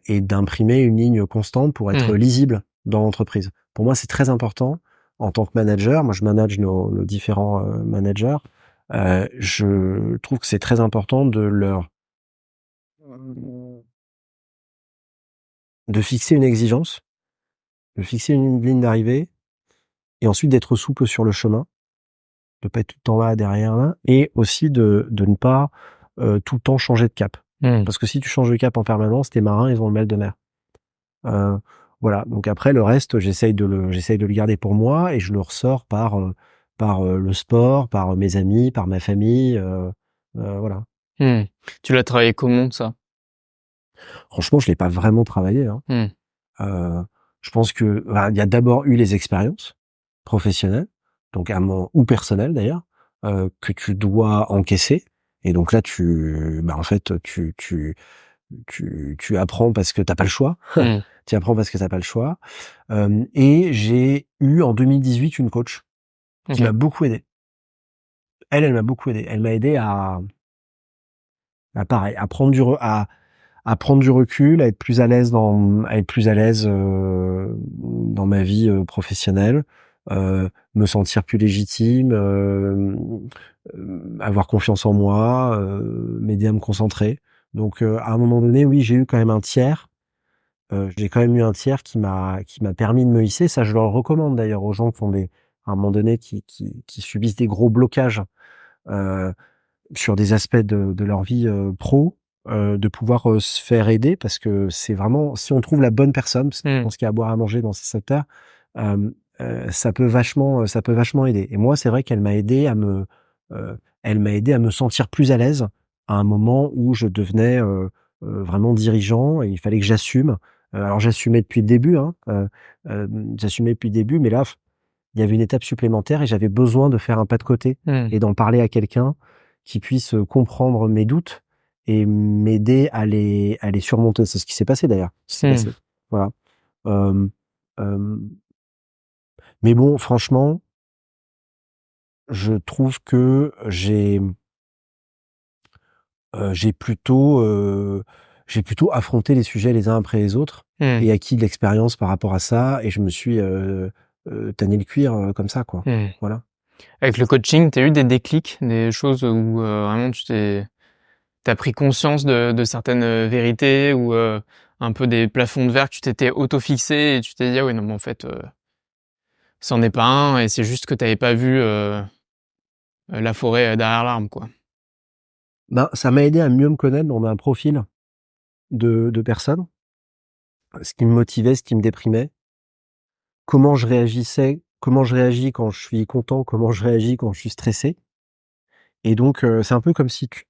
et d'imprimer une ligne constante pour être Mmh. lisible dans l'entreprise. Pour moi, c'est très important en tant que manager. Moi, je manage nos différents, managers. Je trouve que c'est très important de fixer une exigence, de fixer une ligne d'arrivée et ensuite d'être souple sur le chemin, de pas être tout le temps là, derrière là et aussi de ne pas, tout le temps changer de cap. Mmh. Parce que si tu changes de cap en permanence, tes marins, ils ont le mal de mer. Heu, voilà, donc après le reste, j'essaye de le garder pour moi et je le ressors par le sport, par mes amis, par ma famille, voilà. Mmh. Tu l'as travaillé comment ça? Franchement, je l'ai pas vraiment travaillé, hein. Mmh. Heu, je pense que, bah, il y a d'abord eu les expériences professionnelles, donc ou personnelles d'ailleurs, que tu dois encaisser et donc là bah, en fait, tu apprends parce que t'as pas le choix. Mmh. Tu apprends parce que t'as pas le choix. Et j'ai eu en 2018 une coach qui OK. m'a beaucoup aidé. Elle m'a beaucoup aidé. Elle m'a aidé à pareil, à prendre du recul, à être plus à l'aise dans ma vie, professionnelle, me sentir plus légitime, avoir confiance en moi, m'aider à me concentrer. Donc, à un moment donné, oui, j'ai eu quand même un tiers, j'ai quand même eu un tiers qui m'a permis de me hisser. Ça, je le recommande d'ailleurs aux gens qui ont à un moment donné, qui subissent des gros blocages, heu sur des aspects de leur vie, pro, de pouvoir, se faire aider parce que c'est vraiment si on trouve la bonne personne, parce que je Mmh. pense qu'il y a à boire à manger dans ces secteurs, ça peut vachement aider et moi, c'est vrai qu'elle m'a aidé elle m'a aidé à me sentir plus à l'aise à un moment où je devenais, vraiment dirigeant et il fallait que j'assume. Alors j'assumais depuis le début, hein, j'assumais depuis le début, mais là, il y avait une étape supplémentaire et j'avais besoin de faire un pas de côté Mmh. et d'en parler à quelqu'un qui puisse, comprendre mes doutes et m'aider à les surmonter. C'est ce qui s'est passé d'ailleurs, ce qui s'est Mmh. passé. Voilà. Hem, hem, mais bon, franchement, je trouve que j'ai plutôt affronté les sujets les uns après les autres Mmh. et acquis de l'expérience par rapport à ça et je me suis, tanné le cuir, comme ça, quoi. Mmh. Voilà. Avec le coaching, tu as eu des déclics, des choses où, vraiment tu as pris conscience de certaines, vérités ou, un peu des plafonds de verre que tu t'étais auto-fixé et tu t'es dit: «Ah oui, non mais en fait, c'en est pas un et c'est juste que tu avais pas vu, la forêt, derrière l'arbre, quoi». Ben, ça m'a aidé à mieux me connaître dans un profil de personnes, ce qui me motivait, ce qui me déprimait, comment je réagis quand je suis content, comment je réagis quand je suis stressé et donc c'est un peu comme si, tu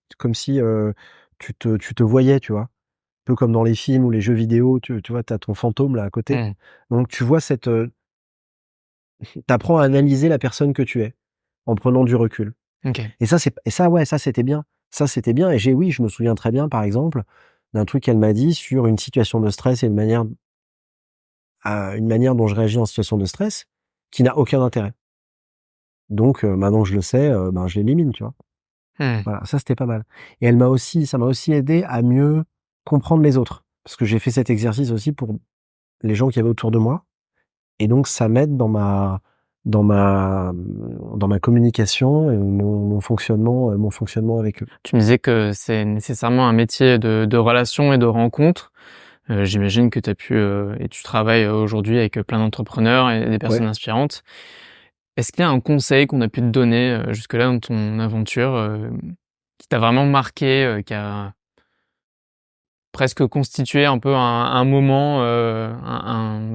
te voyais, tu vois? Un peu comme dans les films ou les jeux vidéo, tu vois, tu as ton fantôme là à côté. Mmh. Donc tu vois tu apprends à analyser la personne que tu es, en prenant du recul OK. et ça ouais, ça c'était bien. Ça c'était bien et oui, je me souviens très bien par exemple, d'un truc qu'elle m'a dit sur une situation de stress et une manière dont je réagis en situation de stress, qui n'a aucun intérêt. Donc maintenant que je le sais, ben, je l'élimine, tu vois? Mmh. Voilà, ça c'était pas mal et ça m'a aussi aidé à mieux comprendre les autres. Parce que j'ai fait cet exercice aussi pour les gens qu'il y avait autour de moi et donc ça m'aide dans ma communication et mon fonctionnement avec eux. Tu me disais que c'est nécessairement un métier de relations et de rencontres. J'imagine que tu as pu, et tu travailles aujourd'hui avec, plein d'entrepreneurs et des Ouais. personnes inspirantes. Est-ce qu'il y a un conseil qu'on a pu te donner, jusque-là dans ton aventure, qui t'a vraiment marqué, qui a presque constituer un peu un moment,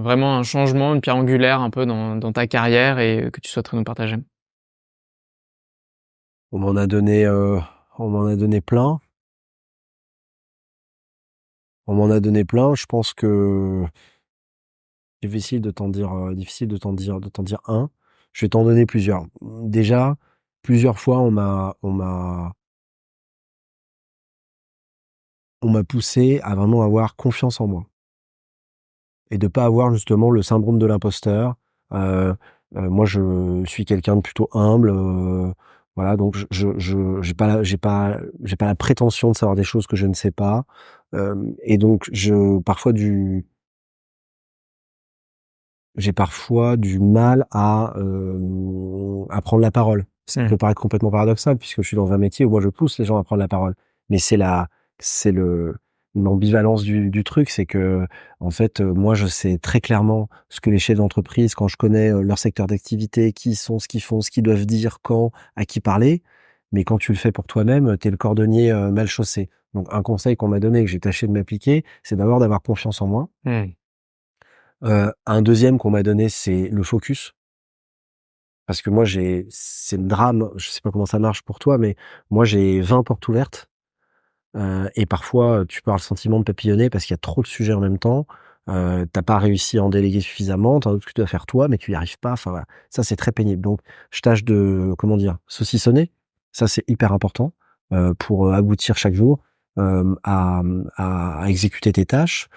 vraiment un changement, une pierre angulaire un peu dans ta carrière et que tu souhaiterais nous partager? On m'en a donné, on m'en a donné plein. On m'en a donné plein. Je pense que difficile de t'en dire, de t'en dire un. Je vais t'en donner plusieurs. Déjà, plusieurs fois, on m'a poussé à vraiment avoir confiance en moi et de pas avoir justement le syndrome de l'imposteur. Heu Moi, je suis quelqu'un de plutôt humble, voilà, donc j'ai pas la prétention de savoir des choses que je ne sais pas, et donc j'ai parfois du mal à prendre la parole. Ça Mmh. peut paraître complètement paradoxal puisque je suis dans un métier où moi je pousse les gens à prendre la parole. Mais c'est l'ambivalence du truc, c'est que, en fait, moi je sais très clairement ce que les chefs d'entreprise, quand je connais, leur secteur d'activité, qui ils sont, ce qu'ils font, ce qu'ils doivent dire, quand, à qui parler. Mais quand tu le fais pour toi-même, tu es le cordonnier, mal chaussé. Donc un conseil qu'on m'a donné et que j'ai tâché de m'appliquer, c'est d'abord d'avoir confiance en moi. Mmh. Un deuxième qu'on m'a donné, c'est le focus. Parce que moi, c'est le drame, je sais pas comment ça marche pour toi, mais moi, j'ai 20 portes ouvertes, et parfois, tu peux avoir le sentiment de papillonner parce qu'il y a trop de sujets en même temps. Tu pas réussi à en déléguer suffisamment, tu as d'autres que tu dois faire toi, mais tu y arrives pas. Enfin, voilà. Ça, c'est très pénible. Donc, je tâche de, comment dire? Saucissonner. Ça, c'est hyper important, pour, aboutir chaque jour, à exécuter tes tâches.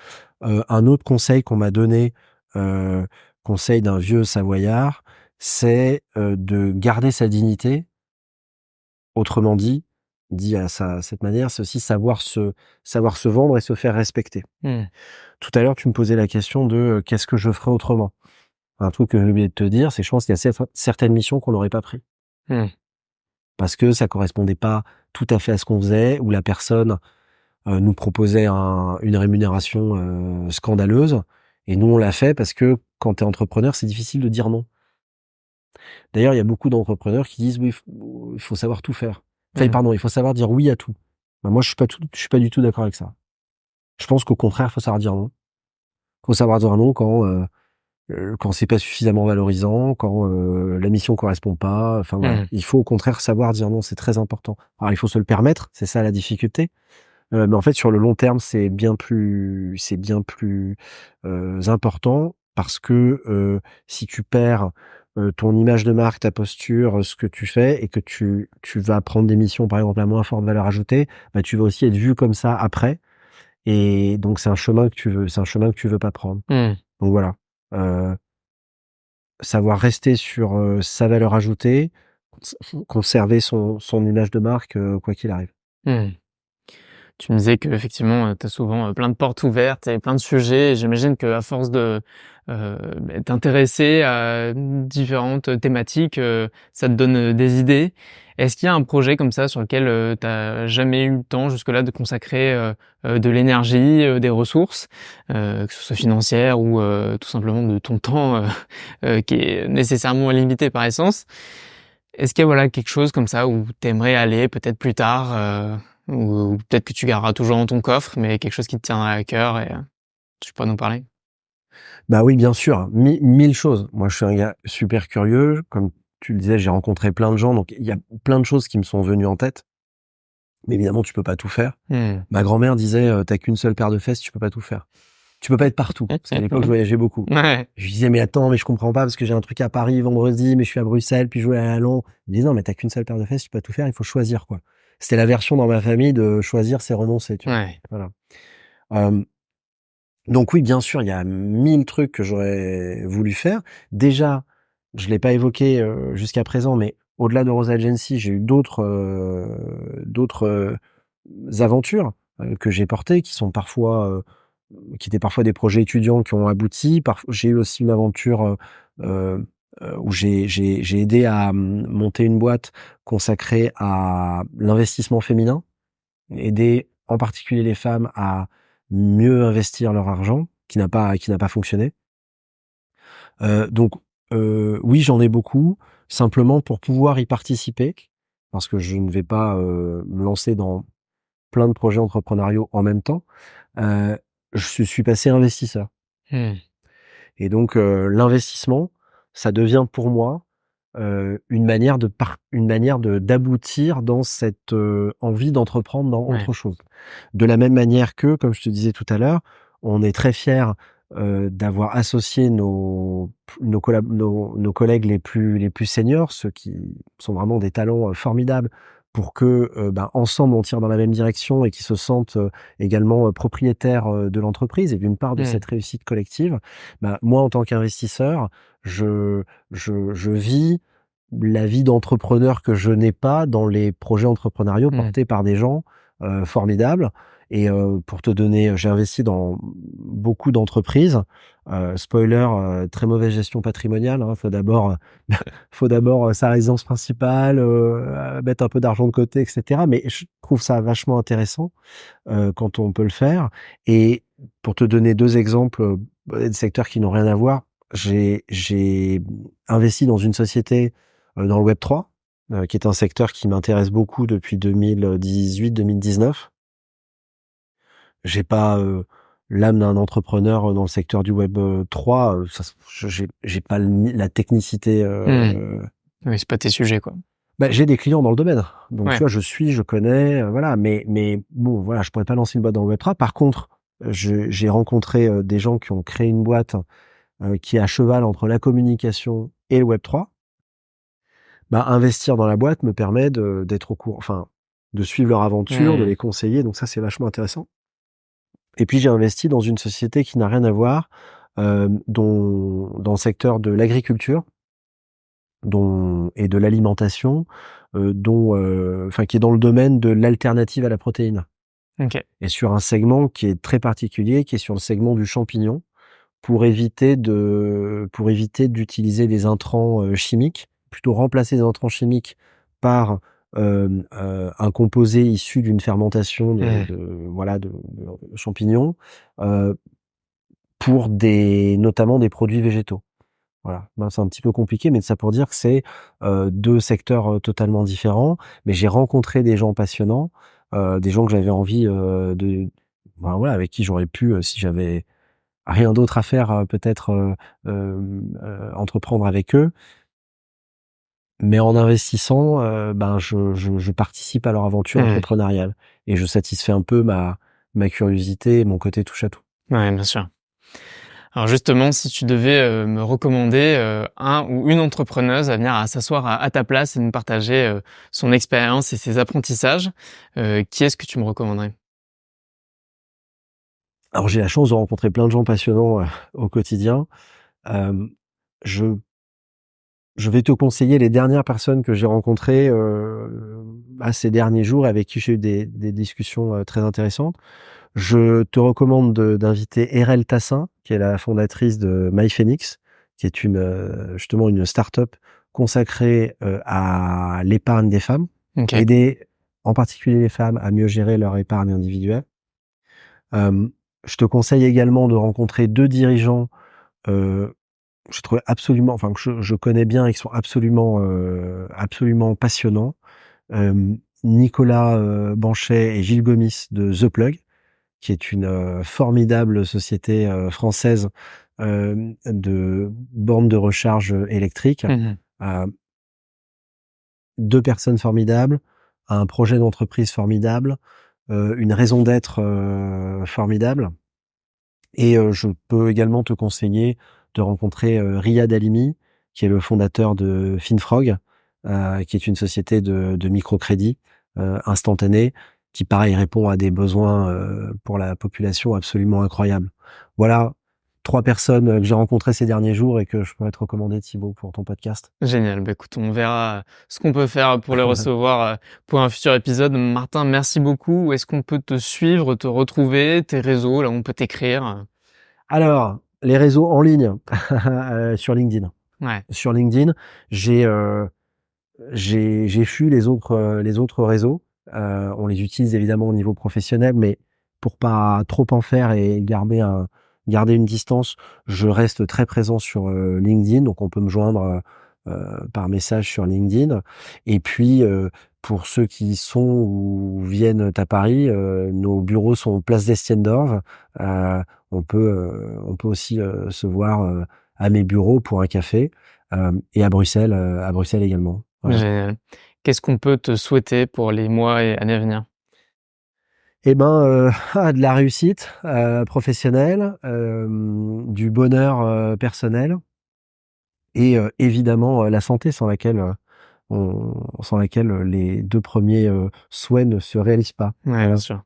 Un autre conseil qu'on m'a donné, heu, conseil d'un vieux savoyard, c'est, de garder sa dignité. Autrement dit à cette manière, c'est aussi savoir se vendre et se faire respecter. Mmh. Tout à l'heure, tu me posais la question de, qu'est-ce que je ferais autrement? Un truc que j'ai oublié de te dire, c'est que je pense qu'il y a certaines missions qu'on n'aurait pas pris. Mmh. Parce que ça correspondait pas tout à fait à ce qu'on faisait, ou la personne, nous proposait une rémunération, scandaleuse, et nous on l'a fait parce que quand tu es entrepreneur, c'est difficile de dire non. D'ailleurs, il y a beaucoup d'entrepreneurs qui disent: «Oui, il faut savoir tout faire». Enfin, Mmh. pardon, il faut savoir dire oui à tout. Bah, moi, je suis pas du tout d'accord avec ça. Je pense qu'au contraire, il faut savoir dire non. Il faut savoir dire non quand c'est pas suffisamment valorisant, quand, la mission correspond pas, enfin voilà. Mmh. Il faut au contraire savoir dire non, c'est très important. Alors il faut se le permettre, c'est ça la difficulté. Mais en fait, sur le long terme, c'est bien plus important parce que, si tu perds, ton image de marque, ta posture, ce que tu fais, et que tu vas prendre des missions, par exemple, à moins forte valeur ajoutée, bah, tu vas aussi être vu comme ça après, et donc c'est un chemin que tu veux pas prendre. Mmh. Donc voilà, heu, savoir rester sur, sa valeur ajoutée, conserver son image de marque, quoi qu'il arrive. Mmh. Tu me disais qu'effectivement, tu as souvent, plein de portes ouvertes et plein de sujets et j'imagine qu'à force de, t'intéresser à différentes thématiques, ça te donne, des idées. Est-ce qu'il y a un projet comme ça sur lequel, tu jamais eu le temps jusque-là de consacrer, de l'énergie, des ressources, que ce soit financières ou, tout simplement de ton temps, qui est nécessairement limité par essence? Est-ce qu'il y a, voilà, quelque chose comme ça où tu aimerais aller peut-être plus tard, ou peut-être que tu garderas toujours dans ton coffre, mais quelque chose qui te tiendra à cœur et tu pourrais nous parler? Bah oui, bien sûr, 1000 choses. Moi, je suis un gars super curieux. Comme tu le disais, j'ai rencontré plein de gens, donc il y a plein de choses qui me sont venues en tête. Mais évidemment, tu peux pas tout faire. Mmh. Ma grand-mère disait, «Tu qu'une seule paire de fesses, tu peux pas tout faire. Tu peux pas être partout». Parce qu'à l'époque, je voyageais beaucoup. Ouais. Je lui disais: «Mais attends, mais je comprends pas parce que j'ai un truc à Paris vendredi, mais je suis à Bruxelles, puis je vais à Londres». Il me disait: «Non, mais tu qu'une seule paire de fesses, tu peux pas tout faire, il faut choisir, quoi». C'était la version dans ma famille de choisir, c'est renoncer, tu vois? Ouais. Voilà. Hem Donc oui, bien sûr, il y a 1000 trucs que j'aurais voulu faire. Déjà, je l'ai pas évoqué, jusqu'à présent, mais au-delà de Rose Agency, j'ai eu d'autres aventures, que j'ai portées, qui étaient parfois des projets étudiants qui ont abouti. J'ai eu aussi une aventure, où j'ai aidé à, monter une boîte consacrée à l'investissement féminin. Aider en particulier les femmes à mieux investir leur argent, qui n'a pas fonctionné. Donc, oui, j'en ai beaucoup. Simplement pour pouvoir y participer, parce que je ne vais pas, me lancer dans plein de projets entrepreneuriaux en même temps. heu, je suis passé investisseur Mmh. et donc l'investissement, ça devient pour moi, une manière de d'aboutir dans cette, envie d'entreprendre dans Ouais. autre chose. De la même manière que, comme je te disais tout à l'heure, on est très fiers, d'avoir associé nos collègues les plus seniors, ceux qui sont vraiment des talents, formidables pour que, ben, ensemble on tire dans la même direction et qu'ils se sentent, également, propriétaires, de l'entreprise et d'une part de Mmh. cette réussite collective. Bah, moi en tant qu'investisseur, je je vis la vie d'entrepreneur que je n'ai pas dans les projets entrepreneuriaux Mmh. portés par des gens, formidables et pour te donner, j'ai investi dans beaucoup d'entreprises. Spoiler, très mauvaise gestion patrimoniale, hein. Faut d'abord, sa résidence principale, mettre un peu d'argent de côté et cetera. Mais je trouve ça vachement intéressant, quand on peut le faire et pour te donner 2 exemples, de secteurs qui n'ont rien à voir, j'ai investi dans une société, dans le Web3, qui est un secteur qui m'intéresse beaucoup depuis 2018-2019. J'ai pas, l'âme d'un entrepreneur, dans le secteur du Web, 3, ça se j'ai pas le ni la technicité, Mmh. Oui, c'est pas tes sujets, quoi. bah, j'ai des clients dans le domaine. Donc tu Ouais. vois, je connais, voilà, mais bon, voilà, je pourrais pas lancer une boîte dans le Web3. Par contre, j'ai rencontré, des gens qui ont créé une boîte, qui est à cheval entre la communication et le Web3. Bah, investir dans la boîte me permet d'être au courant enfin, de suivre leur aventure, de Mmh. les conseiller, donc ça, c'est vachement intéressant. Et puis j'ai investi dans une société qui n'a rien à voir, dans le secteur de l'agriculture, dont et de l'alimentation, enfin qui est dans le domaine de l'alternative à la protéine OK. et sur un segment qui est très particulier, qui est sur le segment du champignon, pour éviter d'utiliser des intrants, chimiques, plutôt remplacer les intrants chimiques par, un composé issu d'une fermentation Mmh. de champignons, heu, pour des notamment des produits végétaux. Voilà, ben, c'est un petit peu compliqué, mais ça pour dire que c'est, 2 secteurs, totalement différents. Mais j'ai rencontré des gens passionnants, des gens que j'avais envie, ben, voilà, avec qui j'aurais pu, si j'avais rien d'autre à faire, peut-être, entreprendre avec eux. Mais en investissant, ben, je participe à leur aventure Mmh. entrepreneuriale et je satisfais un peu ma curiosité et mon côté touche à tout. Ouais, bien sûr. Alors justement, si tu devais, me recommander, un ou une entrepreneuse à venir à s'asseoir à ta place et nous partager, son expérience et ses apprentissages, qui est-ce que tu me recommanderais? Alors j'ai la chance de rencontrer plein de gens passionnants, au quotidien. Hem, je Je vais te conseiller les dernières personnes que j'ai rencontrées, ces derniers jours avec qui j'ai eu des discussions, très intéressantes. Je te recommande d'inviter Erel Tassin, qui est la fondatrice de MyPhoenix, qui est justement une start-up consacrée, à l'épargne des femmes. OK. Aider en particulier les femmes à mieux gérer leur épargne individuelle. Hem, je te conseille également de rencontrer 2 dirigeants, heu j'ai trouvé absolument enfin que je connais bien et qui sont absolument passionnants. Nicolas, Banchet et Gilles Gomis de The Plug, qui est une, formidable société, française, de bornes de recharge, électriques. Mmh. Heu, 2 personnes formidables, un projet d'entreprise formidable, une raison d'être, formidable. Et je peux également te conseiller de rencontrer, Riyad Halimi, qui est le fondateur de Finfrog, qui est une société de microcrédit, instantané, qui pareil répond à des besoins, pour la population absolument incroyables. Voilà 3 personnes, que j'ai rencontrées ces derniers jours et que je pourrais te recommander Thibaut pour ton podcast. Génial. Bah, écoute, on verra, ce qu'on peut faire pour les recevoir, pour un futur épisode. Martin, merci beaucoup. Où est-ce qu'on peut te suivre, te retrouver, tes réseaux, là où on peut t'écrire? Alors, les réseaux en ligne, sur LinkedIn. Ouais. Sur LinkedIn, j'ai, j'ai fui les autres réseaux. On les utilise évidemment au niveau professionnel, mais pour pas trop en faire et garder une distance, je reste très présent sur, LinkedIn, donc on peut me joindre, par message sur LinkedIn et puis, pour ceux qui sont ou viennent à Paris, nos bureaux sont place d'Estienne-d'Orve. On peut aussi se voir à mes bureaux pour un café, et à Bruxelles également. Voilà. Génial. Qu'est-ce qu'on peut te souhaiter pour les mois et années à venir? Eh ben, de la réussite professionnelle, du bonheur personnel et évidemment la santé sans laquelle les 2 premiers souhaits ne se réalisent pas. Ouais, bien Voilà. sûr.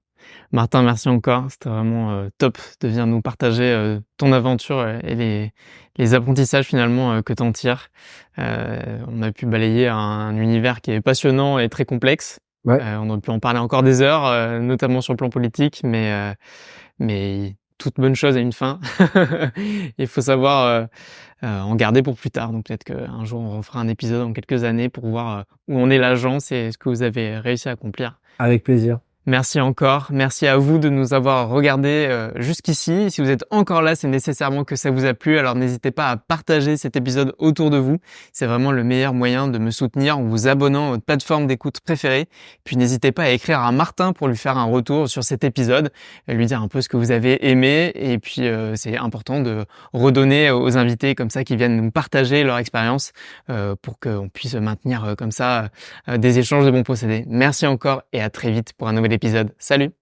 Martin, merci encore. C'était vraiment, top de venir nous partager, ton aventure, et les apprentissages finalement, que tu en tires. On a pu balayer un univers qui est passionnant et très complexe. Ouais, On aurait pu en parler encore des heures, notamment sur le plan politique, mais toute bonne chose a une fin. Il faut savoir, en garder pour plus tard. Donc peut-être qu'un jour on refera un épisode dans quelques années pour voir, où en est l'agence et ce que vous avez réussi à accomplir. avec plaisir. Merci encore. Merci à vous de nous avoir regardés jusqu'ici. Si vous êtes encore là, c'est nécessairement que ça vous a plu. Alors n'hésitez pas à partager cet épisode autour de vous. C'est vraiment le meilleur moyen de me soutenir en vous abonnant à votre plateforme d'écoute préférée. Puis n'hésitez pas à écrire à Martin pour lui faire un retour sur cet épisode, lui dire un peu ce que vous avez aimé. Et puis c'est important de redonner aux invités comme ça qui viennent nous partager leur expérience pour qu'on puisse maintenir comme ça des échanges de bons procédés. Merci encore et à très vite pour un nouvel épisode. Salut!